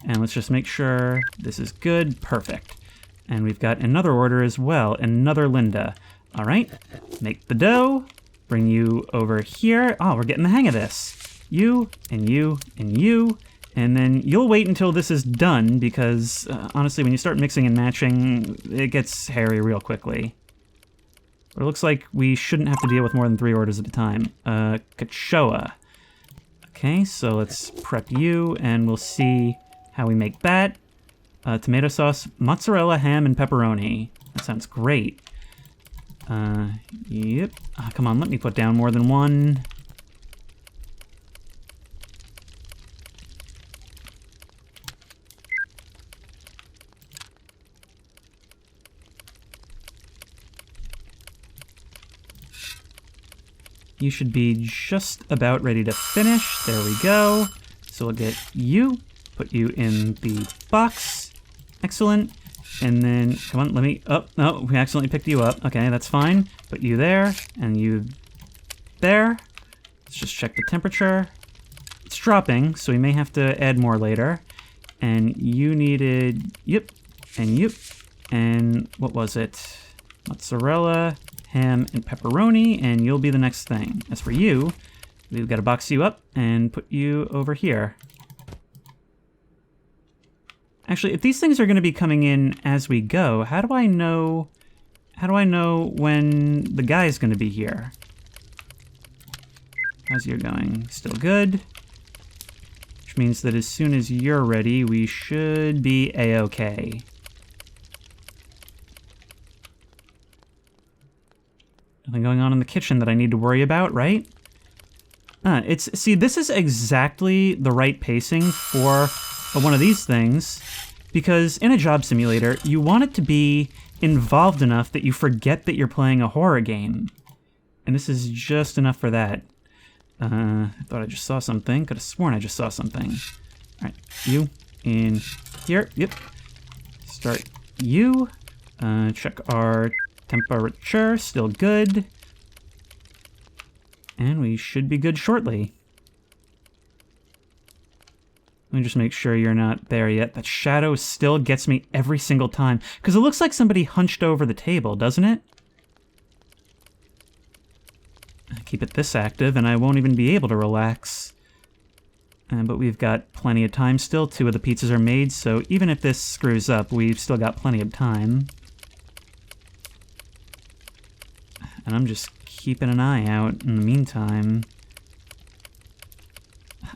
Speaker 1: And let's just make sure this is good, perfect. And we've got another order as well, another Linda. All right, make the dough. Bring you over here. Oh, we're getting the hang of this. You, and you, and you. And then you'll wait until this is done because, honestly, when you start mixing and matching, it gets hairy real quickly. But it looks like we shouldn't have to deal with more than 3 orders at a time. Cachoa. Okay, so let's prep you, and we'll see how we make that. Tomato sauce, mozzarella, ham, and pepperoni. That sounds great. Yep. Come on, let me put down more than one. You should be just about ready to finish. There we go. So we'll get you, put you in the box. Excellent. And then, come on, let me, oh, no, we accidentally picked you up. Okay, that's fine. Put you there, and you there. Let's just check the temperature. It's dropping, so we may have to add more later. And you needed, yep, and yep. And what was it? Mozzarella, ham, and pepperoni, and you'll be the next thing. As for you, we've got to box you up and put you over here. Actually, if these things are going to be coming in as we go, how do I know when the guy's going to be here? How's your going? Still good. Which means that as soon as you're ready, we should be a-okay. Nothing going on in the kitchen that I need to worry about, right? See, this is exactly the right pacing for one of these things, because in a job simulator, you want it to be involved enough that you forget that you're playing a horror game. And this is just enough for that. I thought I just saw something. Could have sworn I just saw something. Alright, you in here. Yep. Start you. Check our temperature. Still good. And we should be good shortly. Let me just make sure you're not there yet. That shadow still gets me every single time. Because it looks like somebody hunched over the table, doesn't it? Keep it this active, and I won't even be able to relax. But we've got plenty of time still. 2 of the pizzas are made, so even if this screws up, we've still got plenty of time. And I'm just keeping an eye out in the meantime.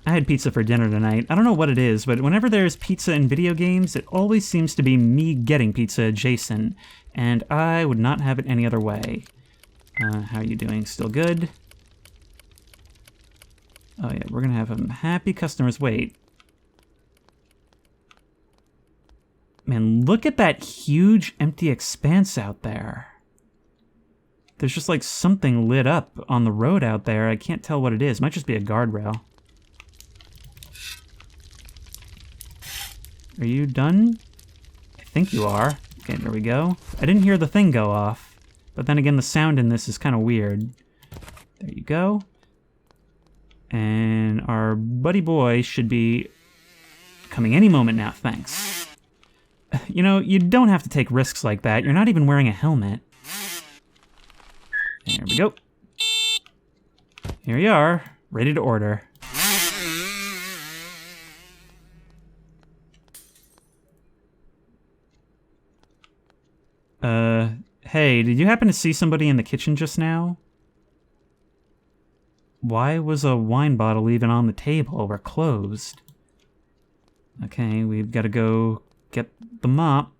Speaker 1: I had pizza for dinner tonight. I don't know what it is, but whenever there's pizza in video games, it always seems to be me getting pizza adjacent, and I would not have it any other way. How are you doing? Still good? Oh yeah, we're gonna have them happy customers wait. Man, look at that huge empty expanse out there. There's just like something lit up on the road out there. I can't tell what it is. Might just be a guardrail. Are you done? I think you are. Okay, there we go. I didn't hear the thing go off. But then again, the sound in this is kind of weird. There you go. And our buddy boy should be coming any moment now. Thanks. You know, you don't have to take risks like that. You're not even wearing a helmet. There we go. Here you are, ready to order. Hey, did you happen to see somebody in the kitchen just now? Why was a wine bottle even on the table? We're closed. Okay, we've got to go get the mop.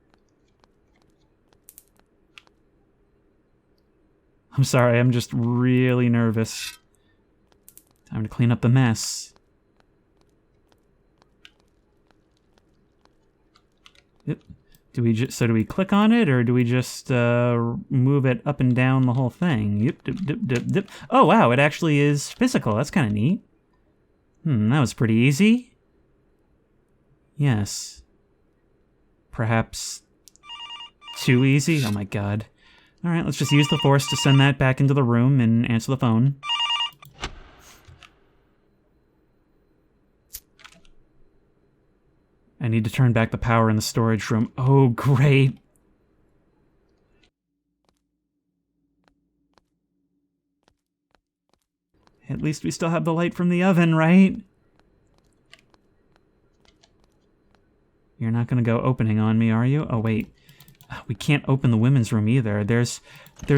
Speaker 1: I'm sorry, I'm just really nervous. Time to clean up the mess. Yep. Do we click on it, or do we just move it up and down the whole thing? Yep, dip, dip, dip, dip. Oh wow, it actually is physical. That's kind of neat. That was pretty easy. Yes. Perhaps too easy? Oh my god. Alright, let's just use the force to send that back into the room and answer the phone. I need to turn back the power in the storage room. Oh, great. At least we still have the light from the oven, right? You're not gonna go opening on me, are you? Oh, wait. We can't open the women's room either. There's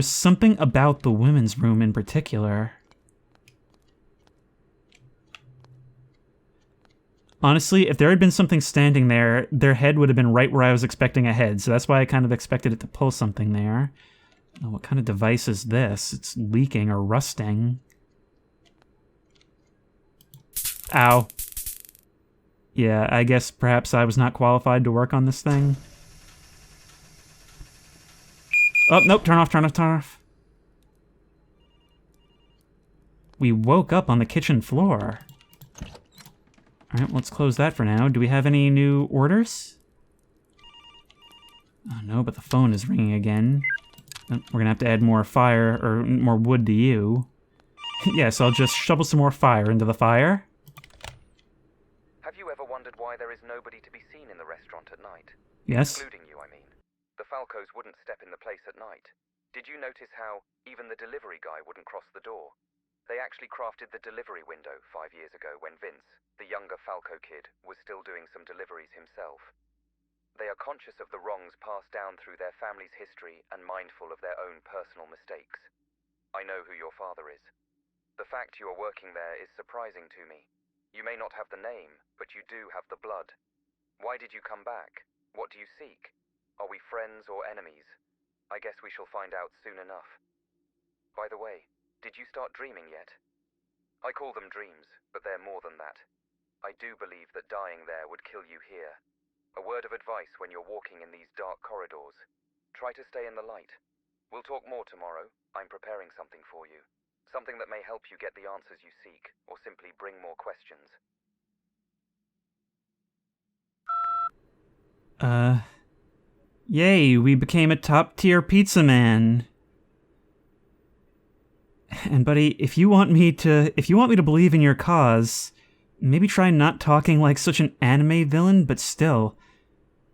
Speaker 1: something about the women's room in particular. Honestly, if there had been something standing there, their head would have been right where I was expecting a head, so that's why I kind of expected it to pull something there. Oh, what kind of device is this? It's leaking or rusting. Ow. Yeah, I guess perhaps I was not qualified to work on this thing. Oh, nope, turn off, turn off, turn off. We woke up on the kitchen floor. Alright, let's close that for now. Do we have any new orders? Oh no, but the phone is ringing again. Oh, we're gonna have to add more fire, or more wood to you. Yes, I'll just shovel some more fire into the fire.
Speaker 3: Have you ever wondered why there is nobody to be seen in the restaurant at night?
Speaker 1: Yes?
Speaker 3: Including you, I mean. The Falcos wouldn't step in the place at night. Did you notice how even the delivery guy wouldn't cross the door? They actually crafted the delivery window 5 years ago when Vince, the younger Falco kid, was still doing some deliveries himself. They are conscious of the wrongs passed down through their family's history and mindful of their own personal mistakes. I know who your father is. The fact you are working there is surprising to me. You may not have the name, but you do have the blood. Why did you come back? What do you seek? Are we friends or enemies? I guess we shall find out soon enough. By the way, did you start dreaming yet? I call them dreams, but they're more than that. I do believe that dying there would kill you here. A word of advice when you're walking in these dark corridors. Try to stay in the light. We'll talk more tomorrow. I'm preparing something for you. Something that may help you get the answers you seek, or simply bring more questions.
Speaker 1: Yay, we became a top-tier pizza man. And buddy, if you want me to believe in your cause, maybe try not talking like such an anime villain, but still,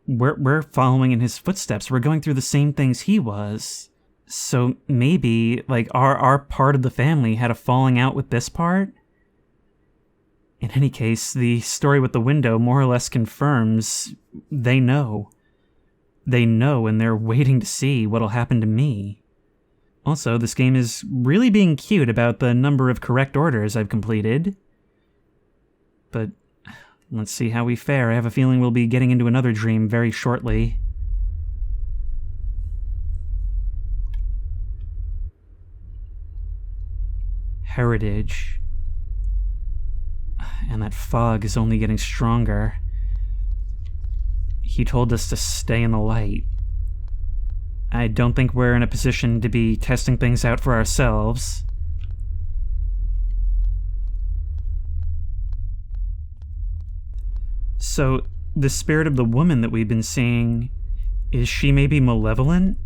Speaker 1: we're following in his footsteps. We're going through the same things he was. So maybe, like, our part of the family had a falling out with this part? In any case, the story with the window more or less confirms they know. They know, and they're waiting to see what'll happen to me. Also, this game is really being cute about the number of correct orders I've completed. But let's see how we fare. I have a feeling we'll be getting into another dream very shortly. Heritage. And that fog is only getting stronger. He told us to stay in the light. I don't think we're in a position to be testing things out for ourselves. So, the spirit of the woman that we've been seeing, is she maybe malevolent?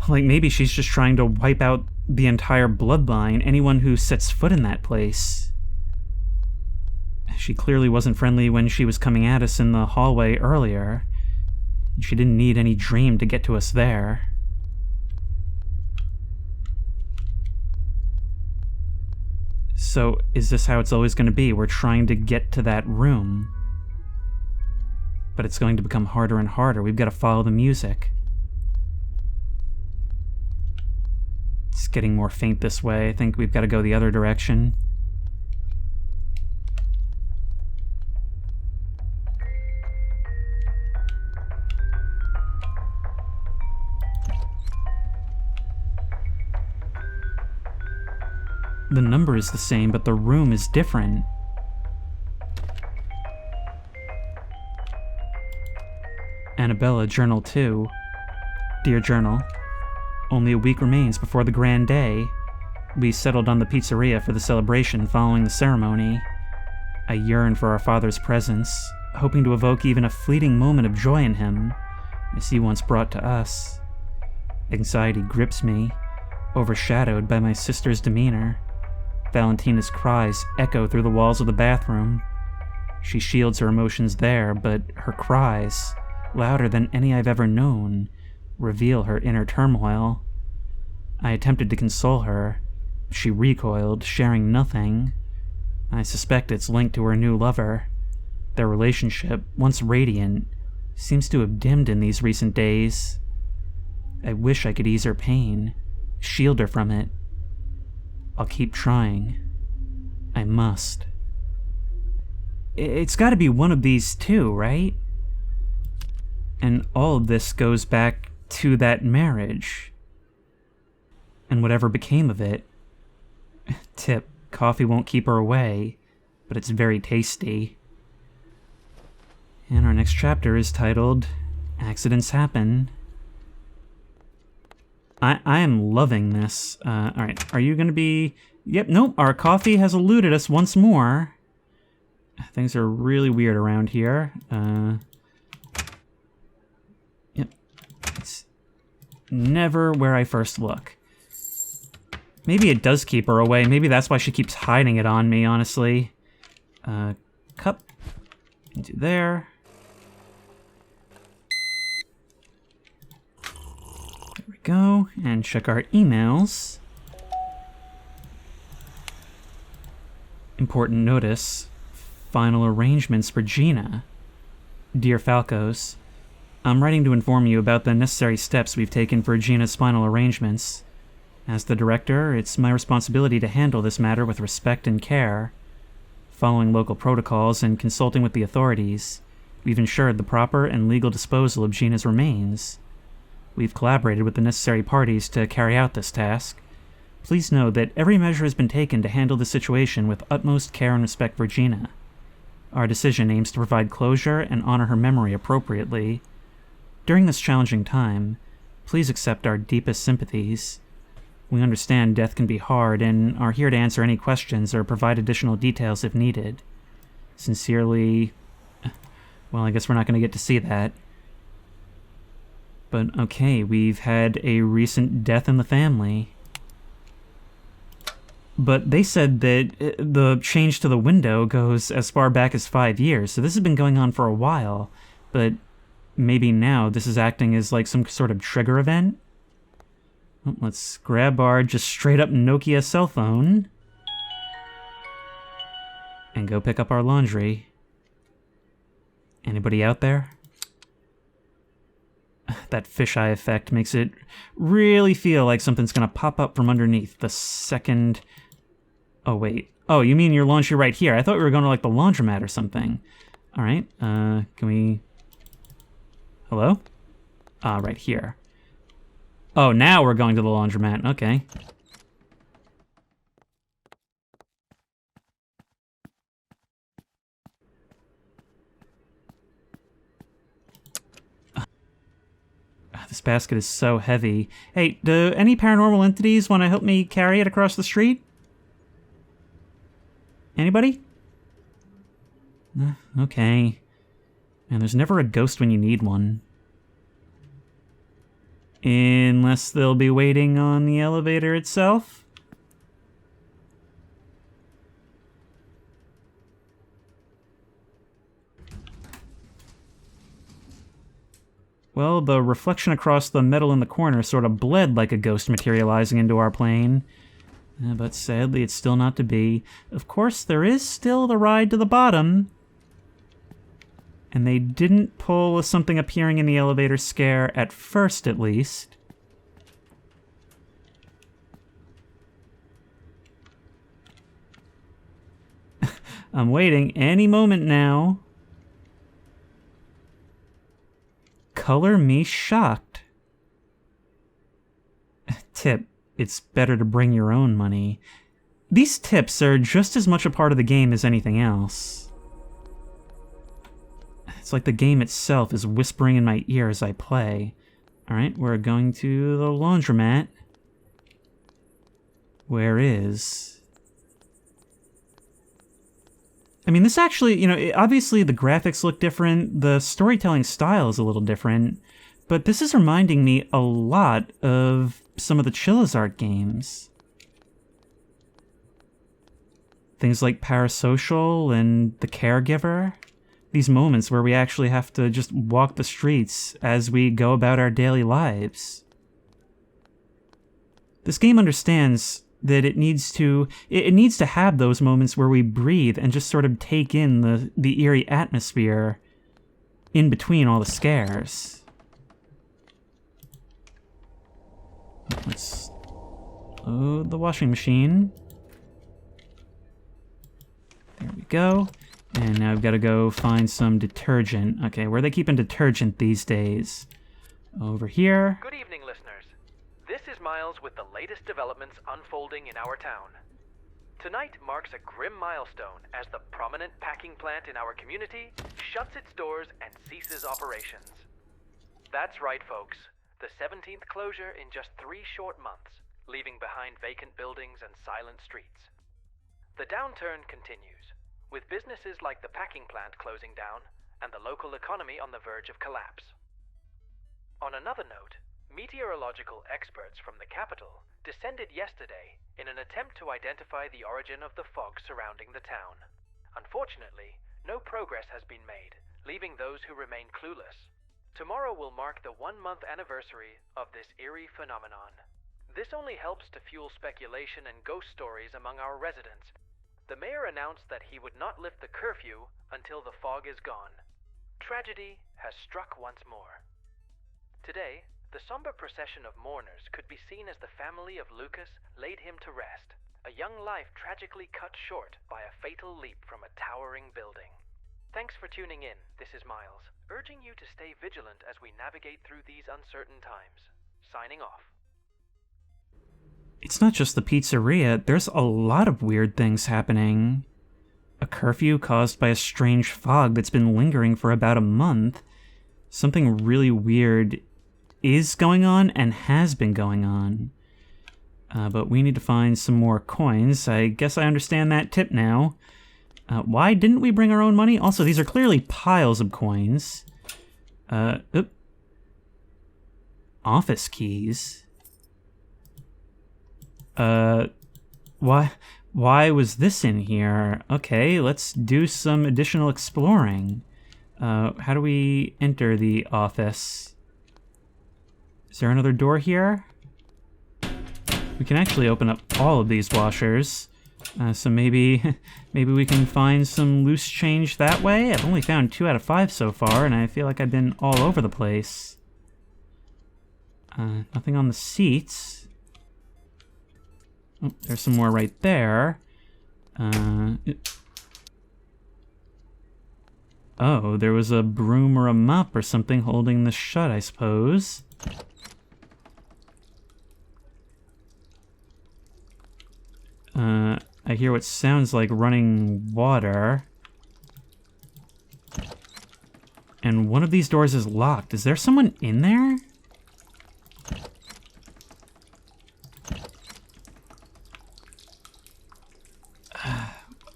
Speaker 1: Like, maybe she's just trying to wipe out the entire bloodline, anyone who sets foot in that place. She clearly wasn't friendly when she was coming at us in the hallway earlier. She didn't need any dream to get to us there. So, is this how it's always going to be? We're trying to get to that room. But it's going to become harder and harder. We've got to follow the music. It's getting more faint this way. I think we've got to go the other direction. The number is the same, but the room is different. Annabella, Journal 2. Dear Journal, only a week remains before the grand day. We settled on the pizzeria for the celebration following the ceremony. I yearn for our father's presence, hoping to evoke even a fleeting moment of joy in him, as he once brought to us. Anxiety grips me, overshadowed by my sister's demeanor. Valentina's cries echo through the walls of the bathroom. She shields her emotions there, but her cries, louder than any I've ever known, reveal her inner turmoil. I attempted to console her, She recoiled, sharing nothing. I suspect it's linked to her new lover. Their relationship, once radiant, seems to have dimmed in these recent days. I wish I could ease her pain, shield her from it. I'll keep trying. I must. It's gotta be one of these two, right? And all of this goes back to that marriage. And whatever became of it. Tip, coffee won't keep her away, but it's very tasty. And our next chapter is titled, Accidents Happen. I am loving this. Alright, are you gonna be... Yep, nope, our coffee has eluded us once more. Things are really weird around here. Yep. It's never where I first look. Maybe it does keep her away. Maybe that's why she keeps hiding it on me, honestly. Cup. Into there. There we go. And check our emails. Important notice. Final arrangements for Gina. Dear Falcos, I'm writing to inform you about the necessary steps we've taken for Gina's final arrangements. As the director, it's my responsibility to handle this matter with respect and care. Following local protocols and consulting with the authorities, we've ensured the proper and legal disposal of Gina's remains. We've collaborated with the necessary parties to carry out this task. Please know that every measure has been taken to handle the situation with utmost care and respect for Gina. Our decision aims to provide closure and honor her memory appropriately. During this challenging time, please accept our deepest sympathies. We understand death can be hard and are here to answer any questions or provide additional details if needed. Sincerely... Well, I guess we're not going to get to see that. But okay, we've had a recent death in the family. But they said that the change to the window goes as far back as 5 years, so this has been going on for a while. But maybe now this is acting as like some sort of trigger event? Let's grab our just straight up Nokia cell phone and go pick up our laundry. Anybody out there? That fisheye effect makes it really feel like something's gonna pop up from underneath the second... Oh, wait. Oh, you mean your laundry right here? I thought we were going to, like, the laundromat or something. Alright, can we... Hello? Right here. Oh, now we're going to the laundromat. Okay. This basket is so heavy. Hey, do any paranormal entities want to help me carry it across the street? Anybody? Okay. Man, there's never a ghost when you need one. Unless they'll be waiting on the elevator itself. Well, the reflection across the metal in the corner sort of bled like a ghost materializing into our plane. But sadly, it's still not to be. Of course, there is still the ride to the bottom. And they didn't pull a something appearing in the elevator scare, at first at least. I'm waiting any moment now. Color me shocked. Tip, it's better to bring your own money. These tips are just as much a part of the game as anything else. It's like the game itself is whispering in my ear as I play. Alright, we're going to the laundromat. Where is... I mean, this actually, you know, obviously the graphics look different, the storytelling style is a little different, but this is reminding me a lot of some of the Chillizart games. Things like Parasocial and The Caregiver. These moments where we actually have to just walk the streets as we go about our daily lives. This game understands that it needs to have those moments where we breathe and just sort of take in the eerie atmosphere in between all the scares. Let's load the washing machine. There we go. And now I've got to go find some detergent. Okay, where are they keeping detergent these days? Over here.
Speaker 2: Good evening, listeners. This is Miles with the latest developments unfolding in our town. Tonight marks a grim milestone as the prominent packing plant in our community shuts its doors and ceases operations. That's right, folks. The 17th closure in just 3 short months, leaving behind vacant buildings and silent streets. The downturn continues, with businesses like the packing plant closing down and the local economy on the verge of collapse. On another note, meteorological experts from the capital descended yesterday in an attempt to identify the origin of the fog surrounding the town. Unfortunately, no progress has been made, leaving those who remain clueless. Tomorrow will mark the 1-month anniversary of this eerie phenomenon. This only helps to fuel speculation and ghost stories among our residents. The mayor announced that he would not lift the curfew until the fog is gone. Tragedy has struck once more. Today, the somber procession of mourners could be seen as the family of Lucas laid him to rest, a young life tragically cut short by a fatal leap from a towering building. Thanks for tuning in. This is Miles, urging you to stay vigilant as we navigate through these uncertain times. Signing off.
Speaker 1: It's not just the pizzeria, there's a lot of weird things happening. A curfew caused by a strange fog that's been lingering for about a month. Something really weird is going on and has been going on. But we need to find some more coins. I guess I understand that tip now. Why didn't we bring our own money? Also, these are clearly piles of coins. Office keys. Why was this in here? Okay, let's do some additional exploring. How do we enter the office? Is there another door here? We can actually open up all of these washers. So maybe we can find some loose change that way. I've only found 2 out of 5 so far, and I feel like I've been all over the place. Nothing on the seats. Oh, there's some more right there. Oh, there was a broom or a mop or something holding this shut, I suppose. I hear what sounds like running water. And one of these doors is locked. Is there someone in there?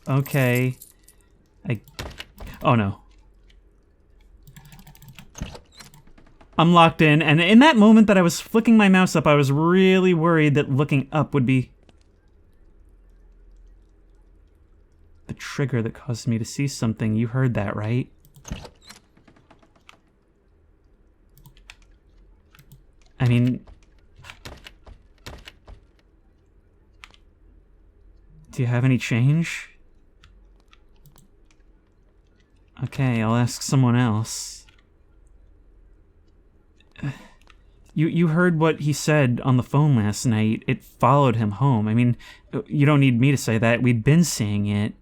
Speaker 1: Okay. Oh no. I'm locked in, and in that moment that I was flicking my mouse up, I was really worried that looking up would be the trigger that caused me to see something. You heard that, right? I mean, do you have any change? Okay, I'll ask someone else. You heard what he said on the phone last night. It followed him home. I mean, you don't need me to say that. We'd been seeing it.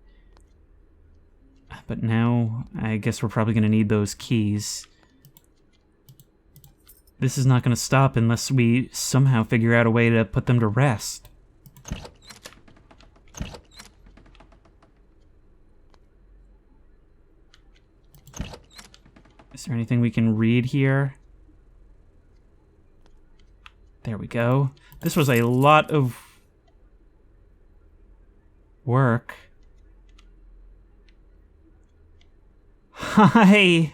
Speaker 1: But now, I guess we're probably going to need those keys. This is not going to stop unless we somehow figure out a way to put them to rest. Is there anything we can read here? There we go. This was a lot of work. Hi!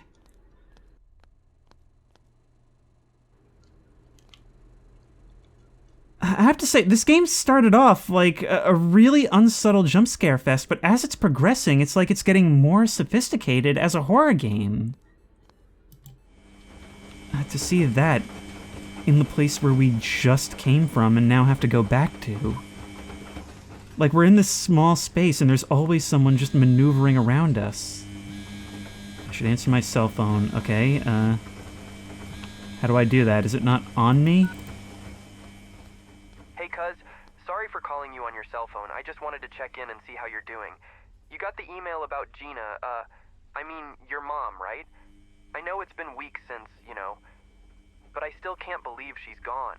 Speaker 1: I have to say, this game started off like a really unsubtle jump scare fest, but as it's progressing, it's like it's getting more sophisticated as a horror game. To see that in the place where we just came from and now have to go back to. Like, we're in this small space and there's always someone just maneuvering around us. I should answer my cell phone. Okay, how do I do that? Is it not on me?
Speaker 2: Hey, cuz. Sorry for calling you on your cell phone. I just wanted to check in and see how you're doing. You got the email about Gina, I mean, your mom, right? I know it's been weeks since, but I still can't believe she's gone.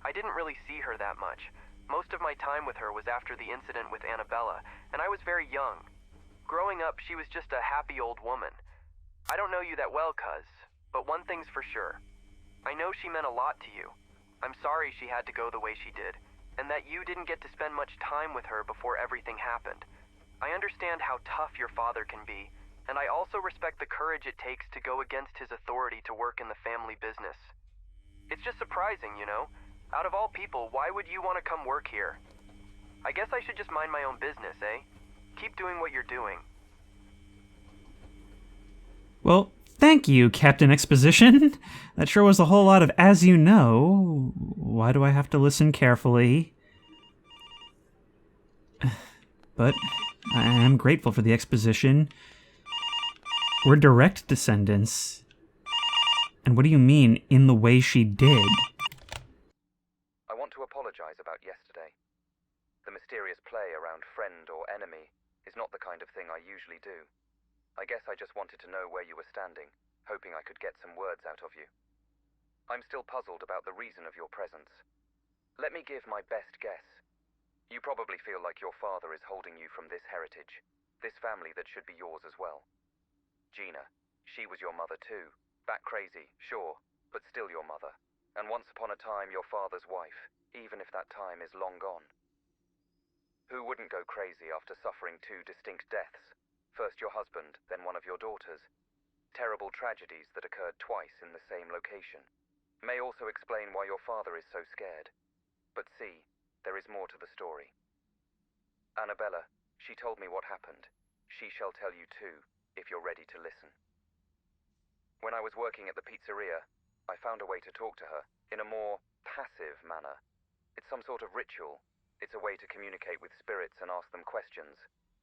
Speaker 2: I didn't really see her that much. Most of my time with her was after the incident with Annabella, and I was very young. Growing up, she was just a happy old woman. I don't know you that well, cuz, but one thing's for sure. I know she meant a lot to you. I'm sorry she had to go the way she did, and that you didn't get to spend much time with her before everything happened. I understand how tough your father can be, and I also respect the courage it takes to go against his authority to work in the family business. It's just surprising, Out of all people, why would you want to come work here? I guess I should just mind my own business, eh? Keep doing what you're doing.
Speaker 1: Well, thank you, Captain Exposition. That sure was a whole lot of as you know. Why do I have to listen carefully? But I am grateful for the exposition. We're direct descendants. And what do you mean, in the way she did?
Speaker 3: I want to apologize about yesterday. The mysterious play around friend or enemy is not the kind of thing I usually do. I guess I just wanted to know where you were standing, hoping I could get some words out of you. I'm still puzzled about the reason of your presence. Let me give my best guess. You probably feel like your father is holding you from this heritage, this family that should be yours as well. Gina, she was your mother too. Bat crazy, sure, but still your mother. And once upon a time your father's wife, even if that time is long gone. Who wouldn't go crazy after suffering two distinct deaths? First your husband, then one of your daughters. Terrible tragedies that occurred twice in the same location. May also explain why your father is so scared. But see, there is more to the story. Annabella, she told me what happened. She shall tell you too, if you're ready to listen. When I was working at the pizzeria, I found a way to talk to her in a more passive manner. It's some sort of ritual. It's a way to communicate with spirits and ask them questions.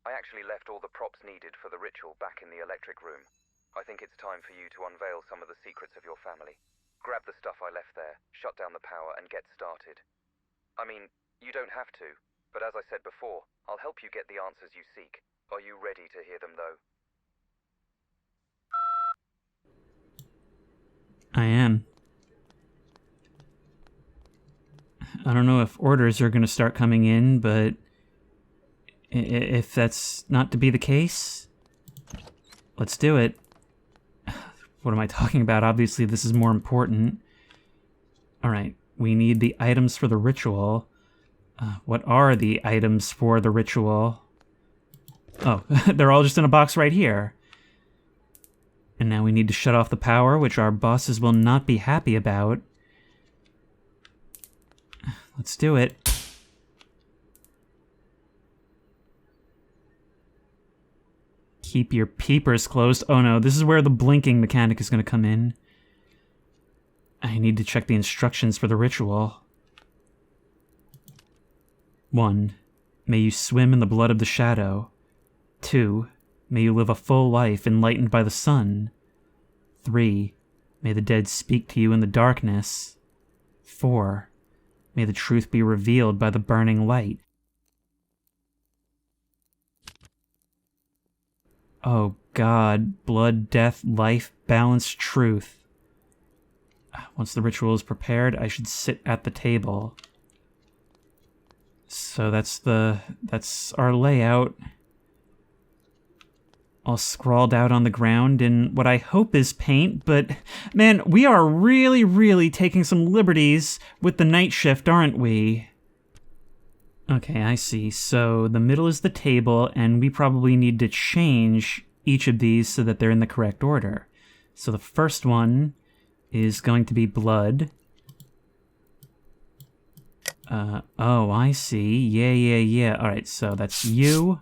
Speaker 3: I actually left all the props needed for the ritual back in the electric room. I think it's time for you to unveil some of the secrets of your family. Grab the stuff I left there, shut down the power, and get started. I mean, you don't have to, but as I said before, I'll help you get the answers you seek. Are you ready to hear them, though?
Speaker 1: I am. I don't know if orders are going to start coming in, but if that's not to be the case, let's do it. What am I talking about? Obviously, this is more important. Alright, we need the items for the ritual. What are the items for the ritual? Oh, they're all just in a box right here. And now we need to shut off the power, which our bosses will not be happy about. Let's do it. Keep your peepers closed. Oh no, this is where the blinking mechanic is going to come in. I need to check the instructions for the ritual. 1. May you swim in the blood of the shadow. 2. May you live a full life enlightened by the sun. 3. May the dead speak to you in the darkness. 4. May the truth be revealed by the burning light. Oh God, blood, death, life, balance, truth. Once the ritual is prepared, I should sit at the table. So that's our layout. All scrawled out on the ground in what I hope is paint, but man, we are really, really taking some liberties with the night shift, aren't we? Okay, I see. So the middle is the table, and we probably need to change each of these so that they're in the correct order. So the first one is going to be blood. Oh, I see. Yeah. Alright, so that's you.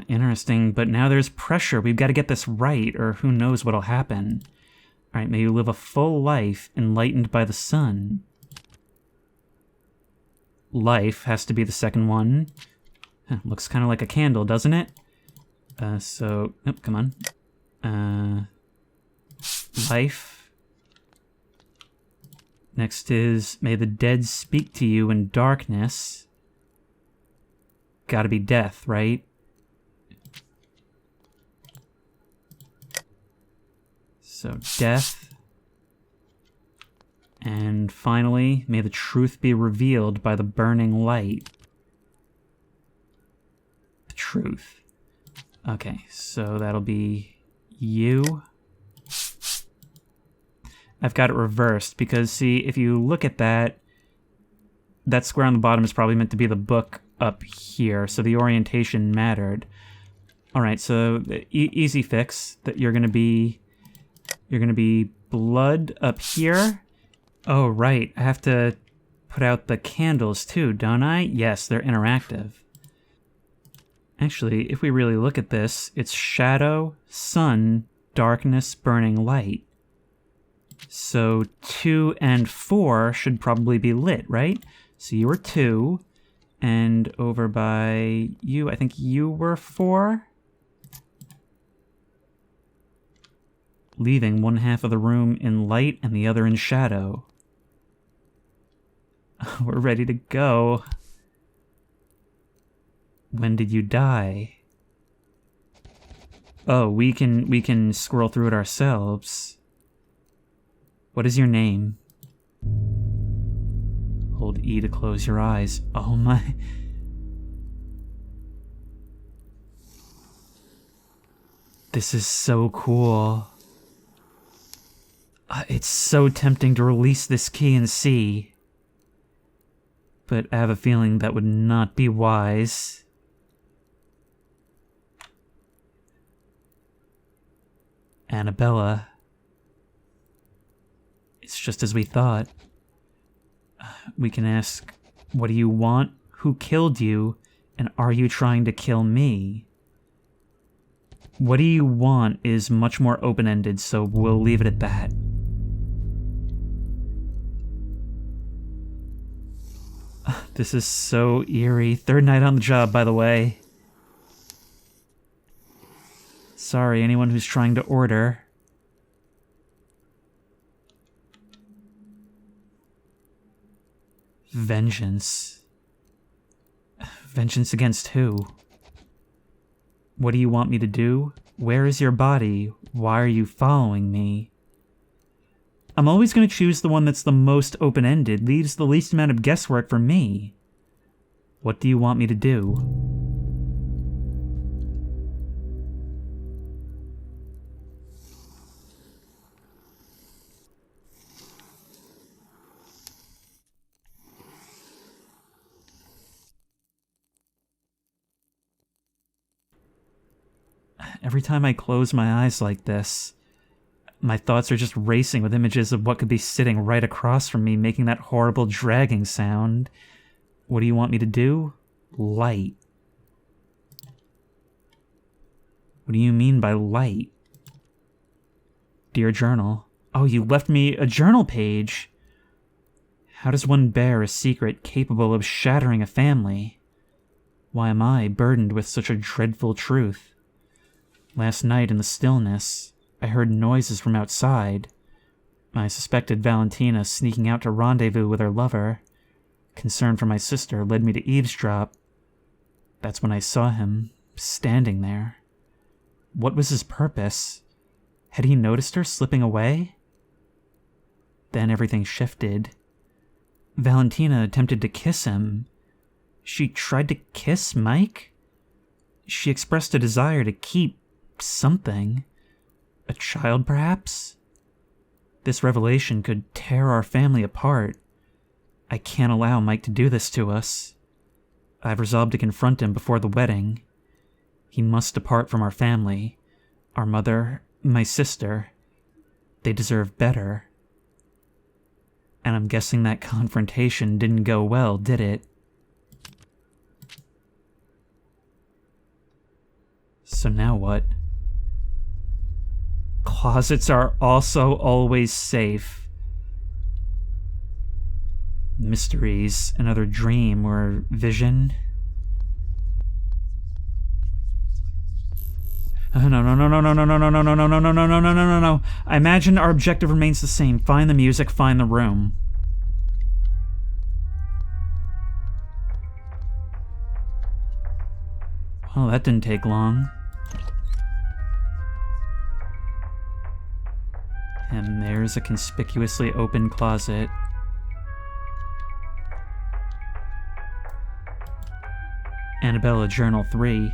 Speaker 1: Interesting, but now there's pressure. We've got to get this right, or who knows what'll happen. Alright, may you live a full life enlightened by the sun. life has to be the second one. Huh, looks kind of like a candle, doesn't it? So, oh, come on. Life. Next is, may the dead speak to you in darkness. Gotta be death, right? So, death. And finally, may the truth be revealed by the burning light. The truth. Okay, so that'll be you. I've got it reversed because, see, if you look at that, that square on the bottom is probably meant to be the book up here, so the orientation mattered. Alright, so easy fix, that you're gonna be blood up here. Oh, right, I have to put out the candles too, don't I? Yes, they're interactive. Actually, if we really look at this, it's shadow, sun, darkness, burning light. So 2 and 4 should probably be lit, right? So you were 2, and over by you, I think you were 4? Leaving one half of the room in light and the other in shadow. We're ready to go. When did you die? Oh, we can scroll through it ourselves. What is your name? Hold E to close your eyes. Oh my... This is so cool. It's so tempting to release this key and see. But I have a feeling that would not be wise. Annabella. It's just as we thought. We can ask, what do you want? Who killed you? And are you trying to kill me? What do you want is much more open-ended, so we'll leave it at that. This is so eerie. Third night on the job, by the way. Sorry, anyone who's trying to order. Vengeance. Vengeance against who? What do you want me to do? Where is your body? Why are you following me? I'm always going to choose the one that's the most open-ended, leaves the least amount of guesswork for me. What do you want me to do? Every time I close my eyes like this, my thoughts are just racing with images of what could be sitting right across from me, making that horrible dragging sound. What do you want me to do? Light. What do you mean by light? Dear Journal. Oh, you left me a journal page. How does one bear a secret capable of shattering a family? Why am I burdened with such a dreadful truth? Last night in the stillness, I heard noises from outside. I suspected Valentina sneaking out to rendezvous with her lover. Concern for my sister led me to eavesdrop. That's when I saw him, standing there. What was his purpose? Had he noticed her slipping away? Then everything shifted. Valentina attempted to kiss him. She tried to kiss Mike? She expressed a desire to keep something. A child, perhaps? This revelation could tear our family apart. I can't allow Mike to do this to us. I've resolved to confront him before the wedding. He must depart from our family. Our mother, my sister. They deserve better. And I'm guessing that confrontation didn't go well, did it? So now what? Closets are also always safe. mysteries, another dream or vision. Oh, no, no, no, no, no, no, no, no, no, no, no, no, no, no, no, no, no, no, no. I imagine our objective remains the same. Find the music, find the room. Oh, that didn't take long. And there's a conspicuously open closet. Annabella, Journal 3.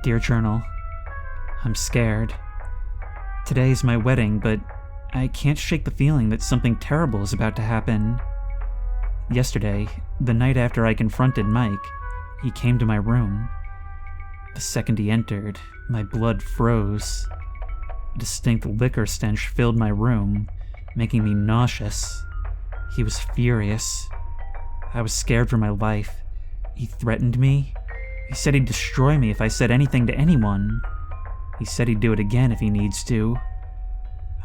Speaker 1: Dear Journal, I'm scared. Today's my wedding, but I can't shake the feeling that something terrible is about to happen. Yesterday, the night after I confronted Mike, he came to my room. The second he entered, my blood froze. A distinct liquor stench filled my room, making me nauseous. He was furious. I was scared for my life. He threatened me. He said he'd destroy me if I said anything to anyone. He said he'd do it again if he needs to.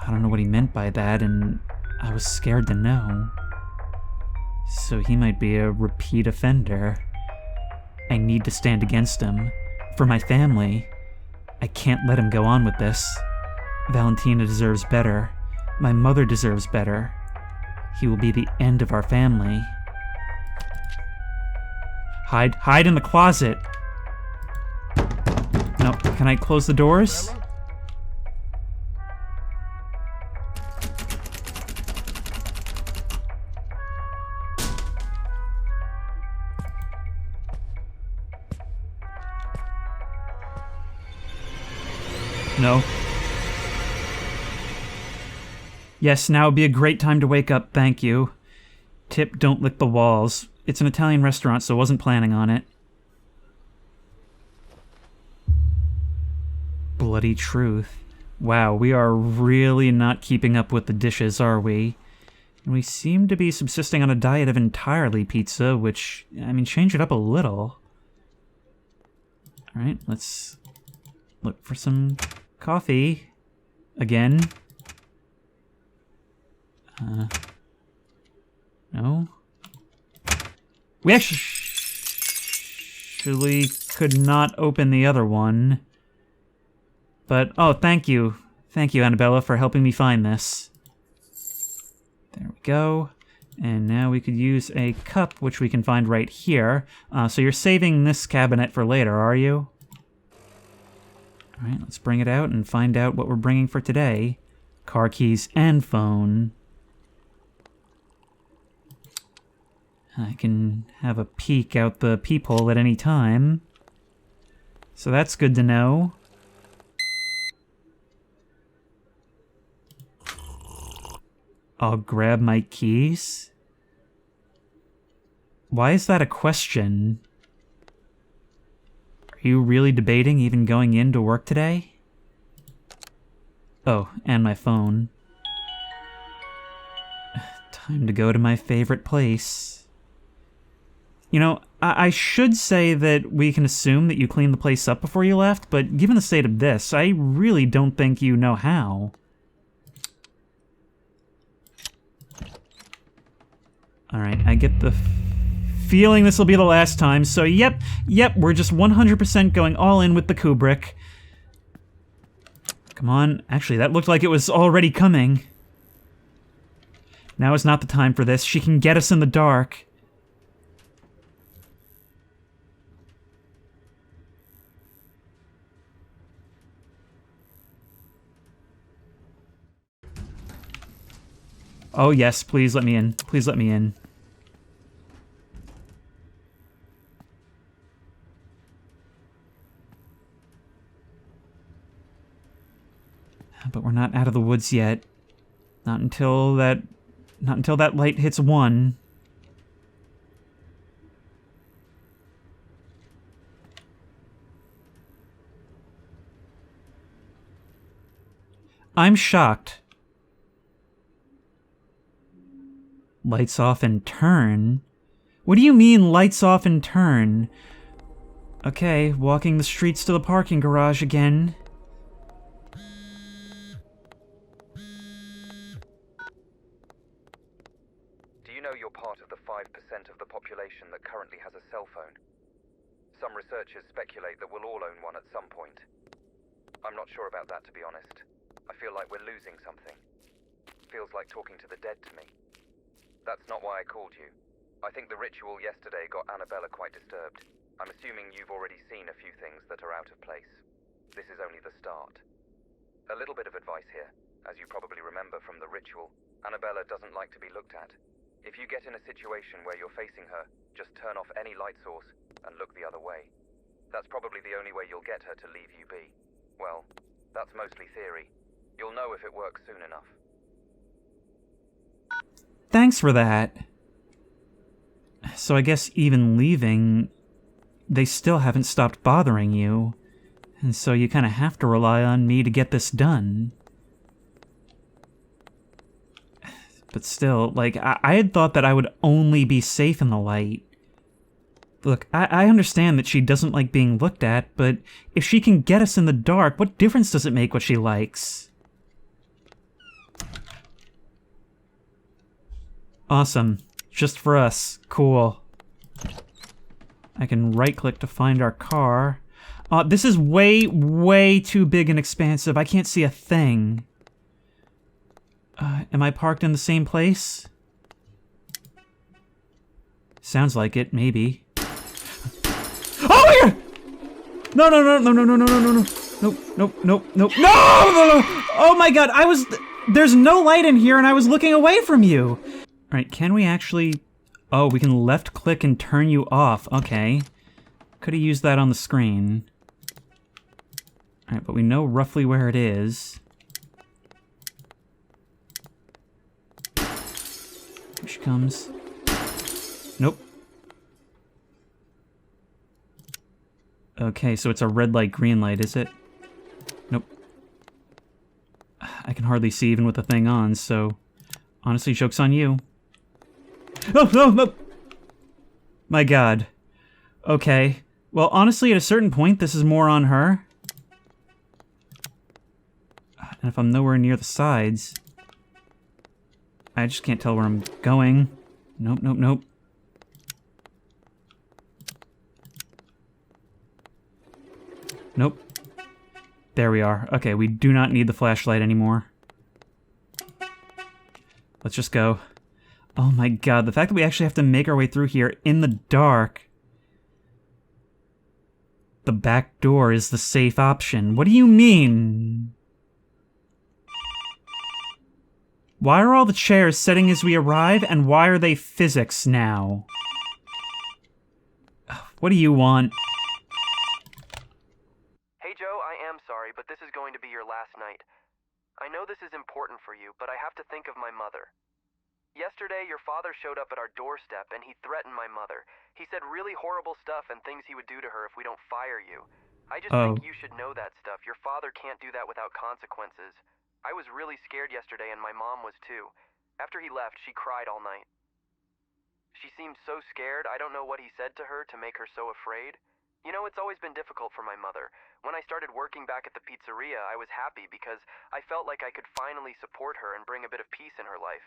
Speaker 1: I don't know what he meant by that, and I was scared to know. So he might be a repeat offender. I need to stand against him. For my family. I can't let him go on with this. Valentina deserves better. My mother deserves better. He will be the end of our family. Hide in the closet. No, can I close the doors?
Speaker 4: Bella?
Speaker 1: No. Yes, now would be a great time to wake up, thank you. Tip, don't lick the walls. It's an Italian restaurant, so I wasn't planning on it. Bloody truth. Wow, we are really not keeping up with the dishes, are we? And we seem to be subsisting on a diet of entirely pizza, which, I mean, change it up a little. Alright, let's look for some coffee. Again. No. We actually could not open the other one. But, oh, thank you. Thank you, Annabella, for helping me find this. There we go. And now we could use a cup, which we can find right here. So you're saving this cabinet for later, are you? Alright, let's bring it out and find out what we're bringing for today. Car keys and phone. I can have a peek out the peephole at any time. So that's good to know. I'll grab my keys. Why is that a question? Are you really debating even going in to work today? Oh, and my phone. Time to go to my favorite place. You know, I should say that we can assume that you cleaned the place up before you left, but given the state of this, I really don't think you know how. Alright, I get the feeling this will be the last time, so yep, we're just 100% going all in with the Kubrick. Come on, actually, that looked like it was already coming. Now is not the time for this. She can get us in the dark. Oh yes, please let me in. Please let me in. But we're not out of the woods yet. Not until that light hits 1. I'm shocked. Lights off and turn? What do you mean, lights off and turn? Okay, walking the streets to the parking garage again.
Speaker 3: Do you know you're part of the some researchers speculate that we'll all own one at some point. I'm not sure about that, to be honest. I feel like we're losing something. Feels like talking to the dead to me. That's not why I called you. I think the ritual yesterday got Annabella quite disturbed. I'm assuming you've already seen a few things that are out of place. This is only the start. A little bit of advice here. As you probably remember from the ritual, Annabella doesn't like to be looked at. If you get in a situation where you're facing her, just turn off any light source and look the other way. That's probably the only way you'll get her to leave you be. Well, that's mostly theory. You'll know if it works soon enough.
Speaker 1: Thanks for that. So I guess even leaving, they still haven't stopped bothering you. And so you kind of have to rely on me to get this done. But still, like, I had thought that I would only be safe in the light. Look, I understand that she doesn't like being looked at, but if she can get us in the dark, what difference does it make what she likes? Awesome. Just for us. Cool. I can right-click to find our car. This is way, way too big and expansive. I can't see a thing. Am I parked in the same place? Sounds like it, maybe. Oh my god! No, no, no, no, no, no, no, no, no, no. Nope, nope, nope, nope. No, no, no! Oh my god, there's no light in here and I was looking away from you! Alright, can we actually... Oh, we can left click and turn you off. Okay. Could have used that on the screen. Alright, but we know roughly where it is. Here she comes. Nope. Okay, so it's a red light, green light, is it? Nope. I can hardly see even with the thing on, so... Honestly, joke's on you. Oh, no, no! My god. Okay. Well, honestly, at a certain point, this is more on her. And if I'm nowhere near the sides... I just can't tell where I'm going. Nope, nope, nope. Nope. There we are. Okay, we do not need the flashlight anymore. Let's just go. Oh my god, the fact that we actually have to make our way through here in the dark. The back door is the safe option. What do you mean? Why are all the chairs setting as we arrive, and why are they physics now? What do you want?
Speaker 2: Hey Joe, I am sorry, but this is going to be your last night. I know this is important for you, but I have to think of my mother. Yesterday, your father showed up at our doorstep, and he threatened my mother. He said really horrible stuff and things he would do to her if we don't fire you. I just think you should know that stuff. Your father can't do that without consequences. I was really scared yesterday, and my mom was too. After he left, she cried all night. She seemed so scared, I don't know what he said to her to make her so afraid. You know, it's always been difficult for my mother. When I started working back at the pizzeria, I was happy because I felt like I could finally support her and bring a bit of peace in her life.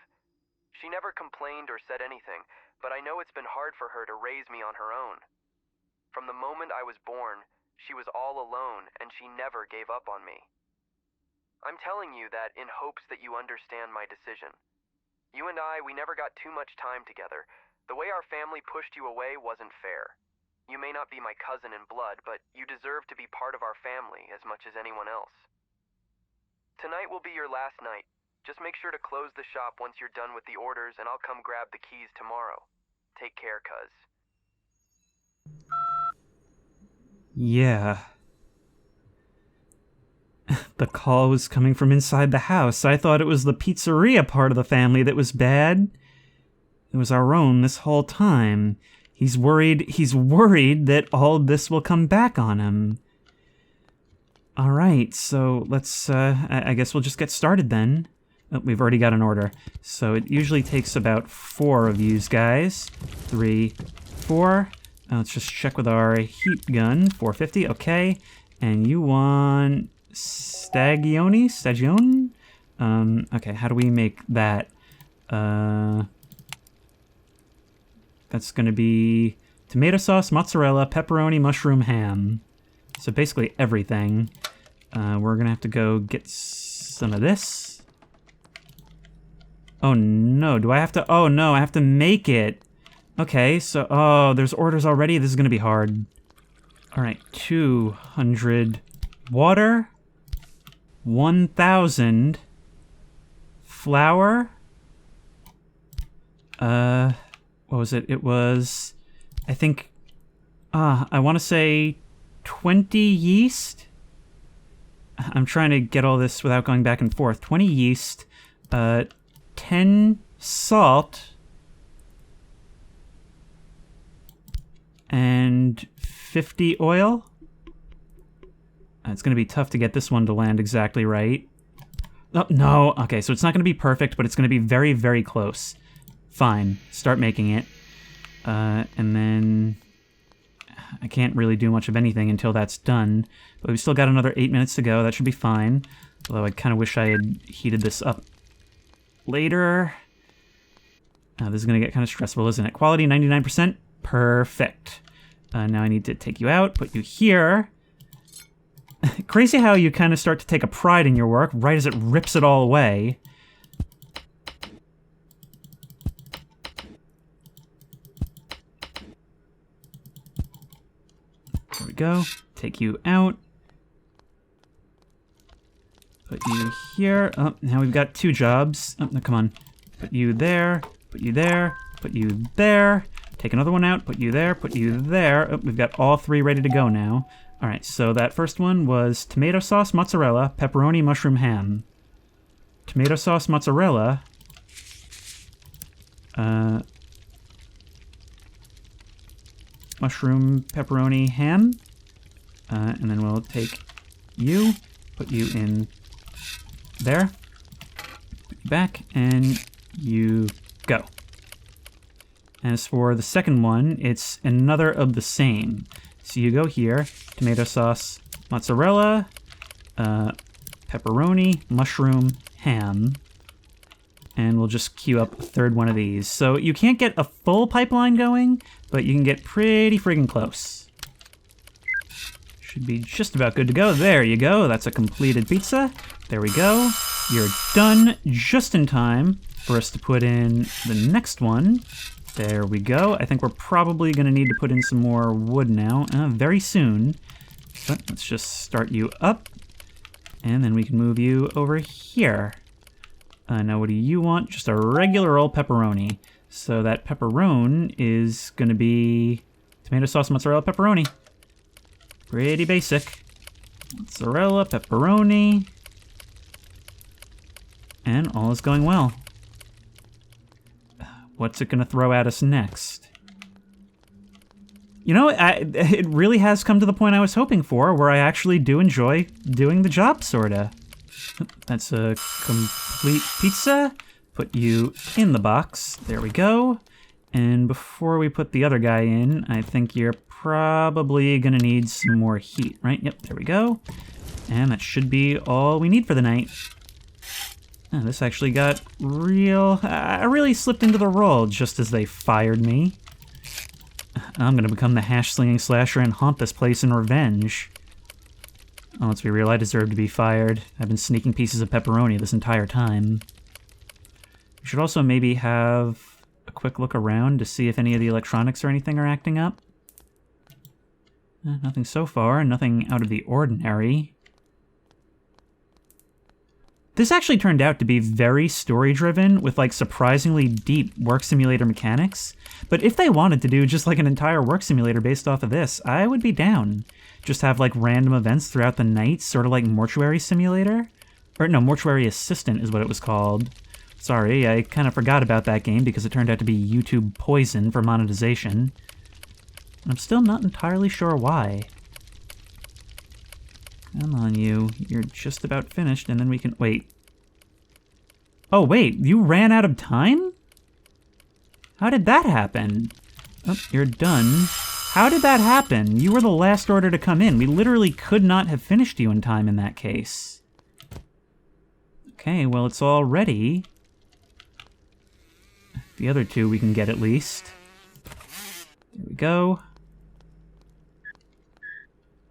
Speaker 2: She never complained or said anything, but I know it's been hard for her to raise me on her own. From the moment I was born, she was all alone, and she never gave up on me. I'm telling you that in hopes that you understand my decision. You and I, we never got too much time together. The way our family pushed you away wasn't fair. You may not be my cousin in blood, but you deserve to be part of our family as much as anyone else. Tonight will be your last night. Just make sure to close the shop once you're done with the orders, and I'll come grab the keys tomorrow. Take care, cuz.
Speaker 1: Yeah. The call was coming from inside the house. I thought it was the pizzeria part of the family that was bad. It was our own this whole time. He's worried that all this will come back on him. Alright, so let's, I guess we'll just get started then. Oh, we've already got an order. So it usually takes about 4 of these guys. 3, 4. Let's just check with our heat gun. 450, okay. And you want... Stagione? Okay, how do we make that? That's gonna be tomato sauce, mozzarella, pepperoni, mushroom, ham. So basically everything. We're gonna have to go get some of this. Oh no, do I have to? Oh no, I have to make it. Okay, so, oh, there's orders already? This is gonna be hard. Alright, 200 water, 1,000 flour. What was it? It was, I think, I want to say 20 yeast. I'm trying to get all this without going back and forth. 20 yeast, 10 salt, and 50 oil. It's going to be tough to get this one to land exactly right. Oh, no. Okay, so it's not going to be perfect, but it's going to be very, very close. Fine. Start making it. And then I can't really do much of anything until that's done. But we've still got another 8 minutes to go. That should be fine. Although I kind of wish I had heated this up later. This is going to get kind of stressful, isn't it? Quality, 99%. Perfect. Now I need to take you out, put you here. Crazy how you kind of start to take a pride in your work right as it rips it all away. There we go. Take you out. Put you here. Oh, now we've got 2 jobs. Oh, no, come on. Put you there. Put you there. Put you there. Take another one out. Put you there. Put you there. Oh, we've got all 3 ready to go now. All right, so that first one was tomato sauce, mozzarella, pepperoni, mushroom, ham. Tomato sauce, mozzarella. Mushroom, pepperoni, ham. And then we'll take you, put you in there, put you back, and you go. As for the second one, it's another of the same. So you go here, tomato sauce, mozzarella, pepperoni, mushroom, ham, and we'll just queue up a third one of these. So you can't get a full pipeline going, but you can get pretty friggin' close. Should be just about good to go. There you go, that's a completed pizza. There we go. You're done just in time for us to put in the next one. There we go. I think we're probably going to need to put in some more wood now, very soon. But let's just start you up, and then we can move you over here. Now what do you want? Just a regular old pepperoni. So that pepperoni is going to be tomato sauce, mozzarella, pepperoni. Pretty basic. Mozzarella, pepperoni. And all is going well. What's it going to throw at us next? You know, it really has come to the point I was hoping for, where I actually do enjoy doing the job, sorta. That's a complete pizza. Put you in the box. There we go. And before we put the other guy in, I think you're probably going to need some more heat, right? Yep, there we go. And that should be all we need for the night. Oh, this actually got real... I really slipped into the role just as they fired me. I'm gonna become the hash-slinging slasher and haunt this place in revenge. Oh, let's be real, I deserve to be fired. I've been sneaking pieces of pepperoni this entire time. We should also maybe have a quick look around to see if any of the electronics or anything are acting up. Nothing so far, nothing out of the ordinary. This actually turned out to be very story-driven, with like surprisingly deep work simulator mechanics. But if they wanted to do just like an entire work simulator based off of this, I would be down. Just have like random events throughout the night, sort of like Mortuary Simulator? Or no, Mortuary Assistant is what it was called. Sorry, I kind of forgot about that game because it turned out to be YouTube poison for monetization. I'm still not entirely sure why. Come on, you. You're just about finished, and then we can... Wait. Oh, wait. You ran out of time? How did that happen? Oh, you're done. How did that happen? You were the last order to come in. We literally could not have finished you in time in that case. Okay, well, it's all ready. The other two we can get at least. There we go.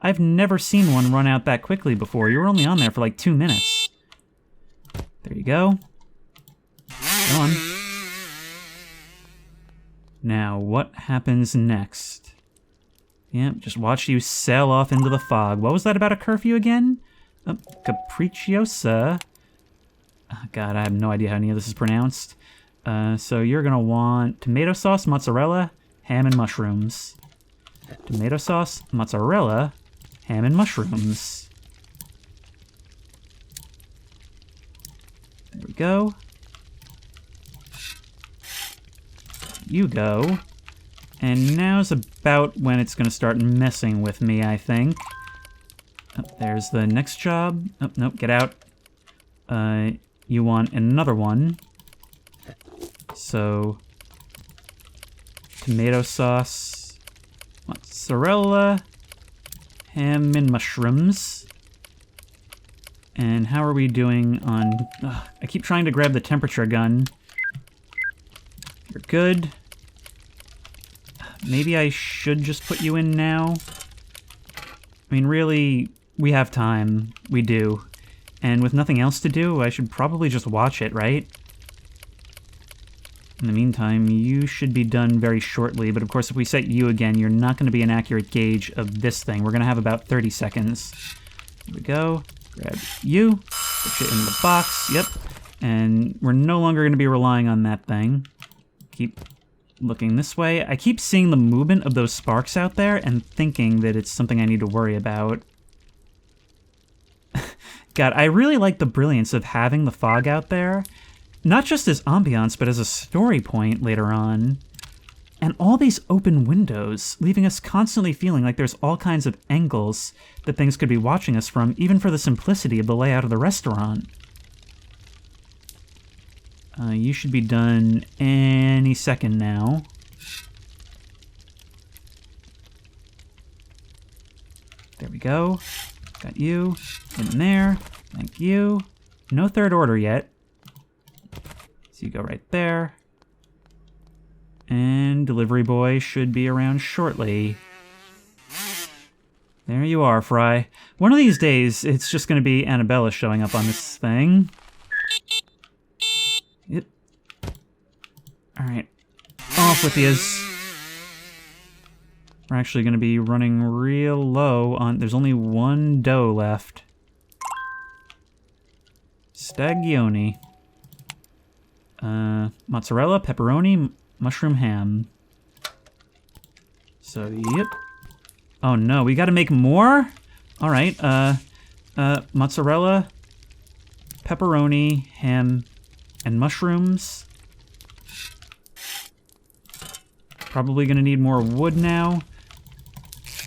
Speaker 1: I've never seen one run out that quickly before. You were only on there for like 2 minutes. There you go. Go on. Now, what happens next? Yep, just watch you sail off into the fog. What was that about a curfew again? Oh, Capricciosa. Oh, God, I have no idea how any of this is pronounced. So you're gonna want tomato sauce, mozzarella, ham, and mushrooms. Tomato sauce, mozzarella, ham, and mushrooms. There we go. You go. And now's about when it's gonna start messing with me, I think. Oh, there's the next job. Oh, nope, get out. You want another one. So, tomato sauce, mozzarella, ham and mushrooms. And how are we doing on... I keep trying to grab the temperature gun. You're good. Maybe I should just put you in now. I mean, really, we have time. We do. And with nothing else to do, I should probably just watch it, right? In the meantime, you should be done very shortly, but of course if we set you again, you're not going to be an accurate gauge of this thing. We're going to have about 30 seconds. Here we go. Grab you. Put you in the box. Yep. And we're no longer going to be relying on that thing. Keep looking this way. I keep seeing the movement of those sparks out there and thinking that it's something I need to worry about. God, I really like the brilliance of having the fog out there. Not just as ambiance, but as a story point later on. And all these open windows, leaving us constantly feeling like there's all kinds of angles that things could be watching us from, even for the simplicity of the layout of the restaurant. You should be done any second now. There we go. Got you. In there. Thank you. No third order yet. So you go right there. And delivery boy should be around shortly. There you are, Fry. One of these days, it's just going to be Annabella showing up on this thing. Yep. Alright. Off with yous. We're actually going to be running real low on... There's only one dough left. Stagioni. Mozzarella, pepperoni, mushroom ham. So, yep. Oh no, we gotta make more? Alright, mozzarella, pepperoni, ham, and mushrooms. Probably gonna need more wood now.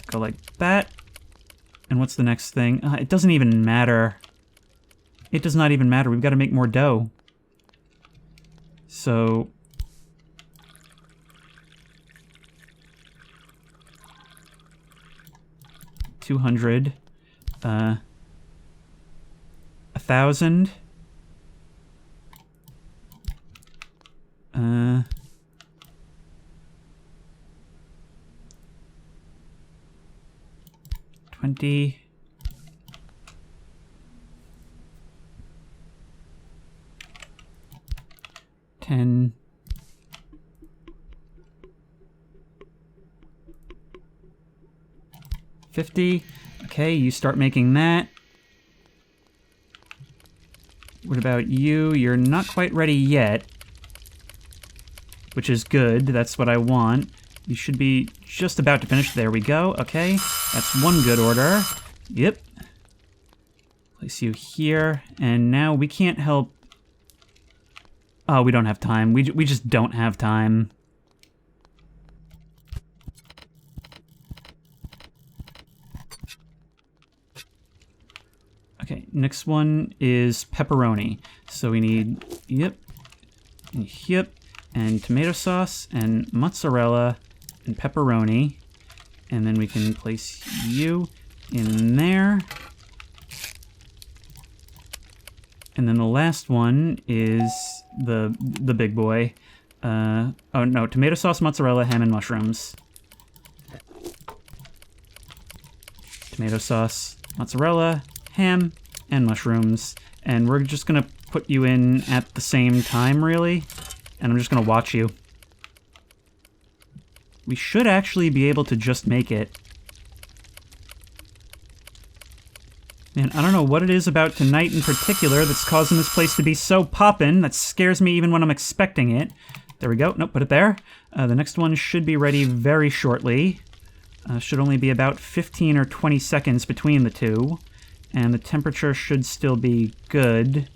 Speaker 1: Go like that. And what's the next thing? It doesn't even matter. It does not even matter. We've got to make more dough. So... 200. 1,000. 20. 10. 50. Okay, you start making that. What about you? You're not quite ready yet. Which is good. That's what I want. You should be just about to finish. There we go. Okay, that's one good order. Yep. Place you here. And now we can't help... Oh, we don't have time. We just don't have time. Okay, next one is pepperoni. So we need, yep, and tomato sauce, and mozzarella, and pepperoni. And then we can place you in there. And then the last one is the big boy. Oh no, tomato sauce, mozzarella, ham, and mushrooms. tomato sauce, mozzarella, ham, and mushrooms. And we're just gonna put you in at the same time, really. And I'm just gonna watch you. We should actually be able to just make it. Man, I don't know what it is about tonight in particular that's causing this place to be so poppin'. That scares me even when I'm expecting it. There we go. Nope, put it there. The next one should be ready very shortly. Should only be about 15 or 20 seconds between the two. And the temperature should still be good.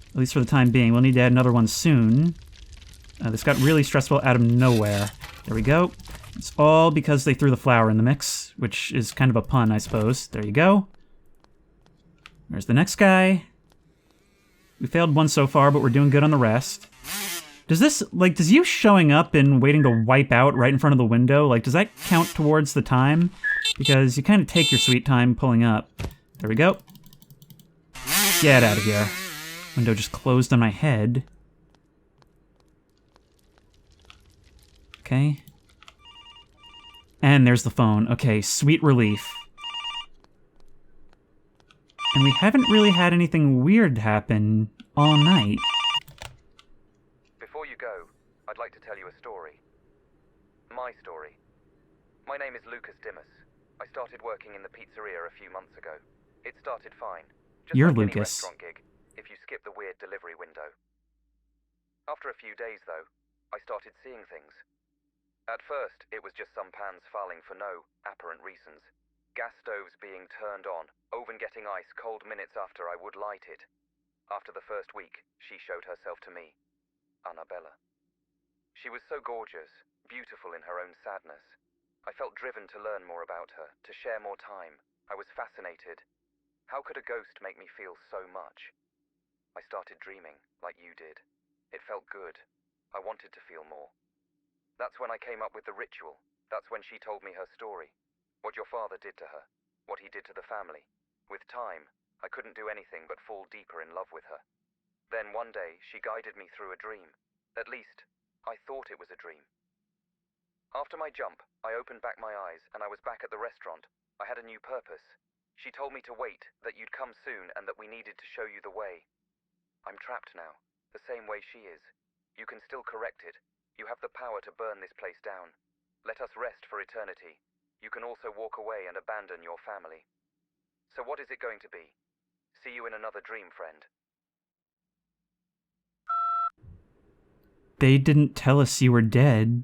Speaker 1: At least for the time being. We'll need to add another one soon. This got really stressful out of nowhere. There we go. It's all because they threw the flour in the mix, which is kind of a pun, I suppose. There you go. There's the next guy. We failed one so far, but we're doing good on the rest. Does this, like, does you showing up and waiting to wipe out right in front of the window, like, does that count towards the time? Because you kind of take your sweet time pulling up. There we go. Get out of here. Window just closed on my head. Okay. And there's the phone. Okay, sweet relief. And we haven't really had anything weird happen all night.
Speaker 3: Before you go, I'd like to tell you a story. My story. My name is Lucas Dimas. I started working in the pizzeria a few months ago. It started fine. Just
Speaker 1: You're
Speaker 3: like any
Speaker 1: Lucas.
Speaker 3: restaurant gig, if you skip the weird delivery window. After a few days, though, I started seeing things. At first, it was just some pans falling for no apparent reasons. Gas stoves being turned on, oven getting ice cold minutes after I would light it. After the first week, she showed herself to me. Annabella. She was so gorgeous, beautiful in her own sadness. I felt driven to learn more about her, to share more time. I was fascinated. How could a ghost make me feel so much? I started dreaming, like you did. It felt good. I wanted to feel more. That's when I came up with the ritual. That's when she told me her story. What your father did to her. What he did to the family. With time, I couldn't do anything but fall deeper in love with her. Then one day, she guided me through a dream. At least, I thought it was a dream. After my jump, I opened back my eyes and I was back at the restaurant. I had a new purpose. She told me to wait, that you'd come soon and that we needed to show you the way. I'm trapped now, the same way she is. You can still correct it. You have the power to burn this place down. Let us rest for eternity. You can also walk away and abandon your family. So what is it going to be? See you in another dream, friend.
Speaker 1: They didn't tell us you were dead.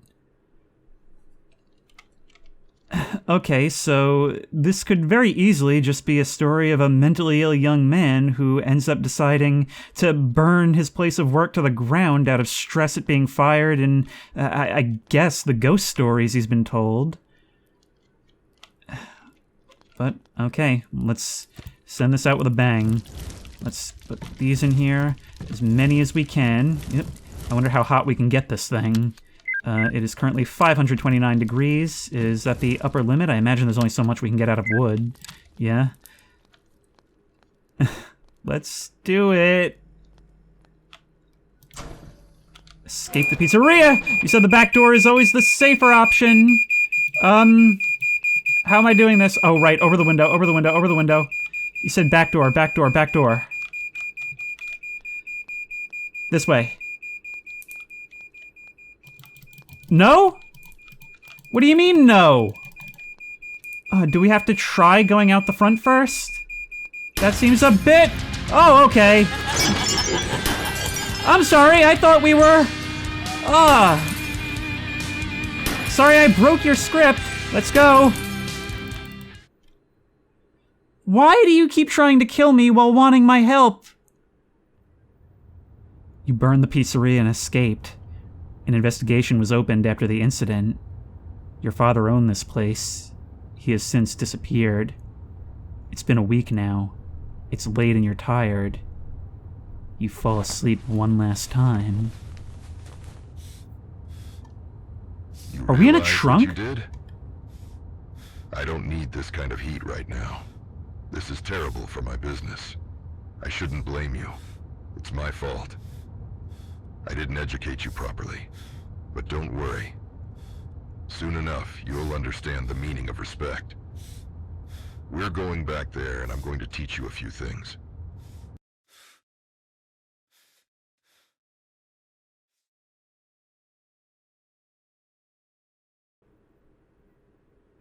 Speaker 1: Okay, so this could very easily just be a story of a mentally ill young man who ends up deciding to burn his place of work to the ground out of stress at being fired and, I guess, the ghost stories he's been told. But, okay, let's send this out with a bang. Let's put these in here, as many as we can. Yep. I wonder how hot we can get this thing. It is currently 529 degrees. Is that the upper limit? I imagine there's only so much we can get out of wood. Yeah. Let's do it. Escape the pizzeria! You said the back door is always the safer option. How am I doing this? Oh, right, over the window, over the window, over the window. You said back door, back door, back door. This way. No? What do you mean, no? Do we have to try going out the front first? That seems a bit... Oh, okay. I'm sorry, I thought we were... Sorry I broke your script. Let's go. Why do you keep trying to kill me while wanting my help? You burned the pizzeria and escaped. An investigation was opened after the incident. Your father owned this place. He has since disappeared. It's been a week now. It's late and you're tired. You fall asleep one last time. Are we in a trunk?
Speaker 4: What you did? I don't need this kind of heat right now. This is terrible for my business. I shouldn't blame you. It's my fault. I didn't educate you properly. But don't worry. Soon enough, you'll understand the meaning of respect. We're going back there, and I'm going to teach you a few things.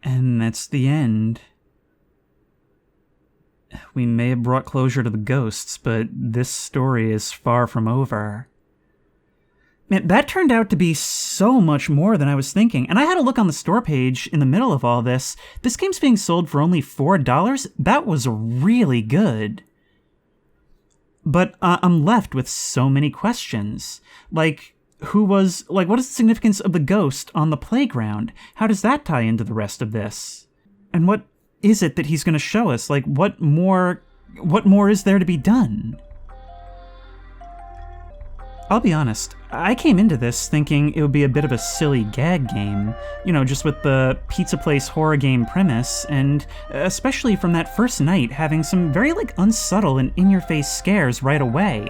Speaker 1: And that's the end. We may have brought closure to the ghosts, but this story is far from over. Man, that turned out to be so much more than I was thinking. And I had a look on the store page in the middle of all this. This game's being sold for only $4. That was really good. But I'm left with so many questions. Like, what is the significance of the ghost on the playground? How does that tie into the rest of this? And what is it that he's going to show us? Like, what more is there to be done? I'll be honest, I came into this thinking it would be a bit of a silly gag game, just with the pizza place horror game premise, and especially from that first night having some very unsubtle and in-your-face scares right away.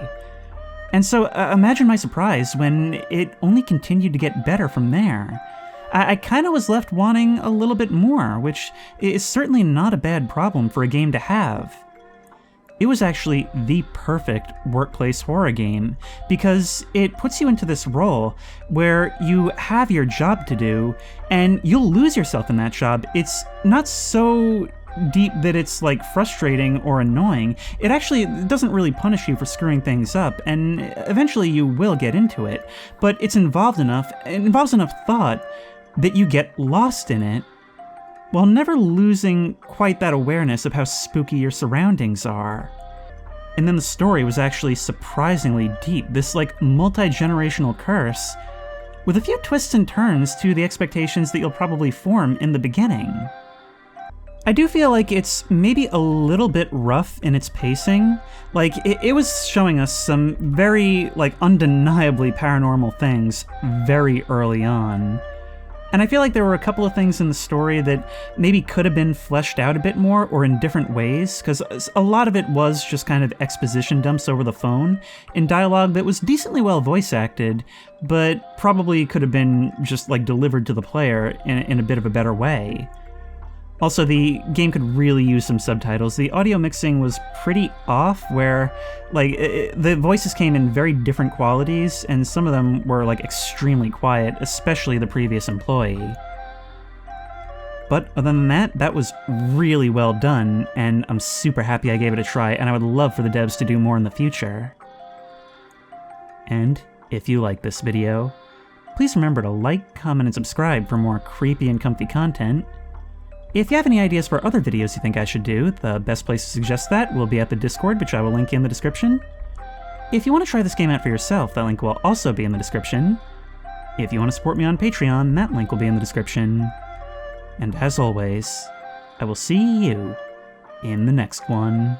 Speaker 1: And so imagine my surprise when it only continued to get better from there. I kind of was left wanting a little bit more, which is certainly not a bad problem for a game to have. It was actually the perfect workplace horror game, because it puts you into this role where you have your job to do, and you'll lose yourself in that job. It's not so deep that it's frustrating or annoying. It actually doesn't really punish you for screwing things up, and eventually you will get into it, but it involves enough thought that you get lost in it, while never losing quite that awareness of how spooky your surroundings are. And then the story was actually surprisingly deep, this multi-generational curse, with a few twists and turns to the expectations that you'll probably form in the beginning. I do feel like it's maybe a little bit rough in its pacing. It was showing us some very, undeniably paranormal things very early on. And I feel like there were a couple of things in the story that maybe could have been fleshed out a bit more or in different ways, because a lot of it was just kind of exposition dumps over the phone in dialogue that was decently well voice acted, but probably could have been just delivered to the player in a bit of a better way. Also, the game could really use some subtitles. The audio mixing was pretty off, where the voices came in very different qualities, and some of them were extremely quiet, especially the previous employee. But other than that, that was really well done, and I'm super happy I gave it a try, and I would love for the devs to do more in the future. And if you like this video, please remember to like, comment, and subscribe for more creepy and comfy content. If you have any ideas for other videos you think I should do, the best place to suggest that will be at the Discord, which I will link in the description. If you want to try this game out for yourself, that link will also be in the description. If you want to support me on Patreon, that link will be in the description. And as always, I will see you in the next one.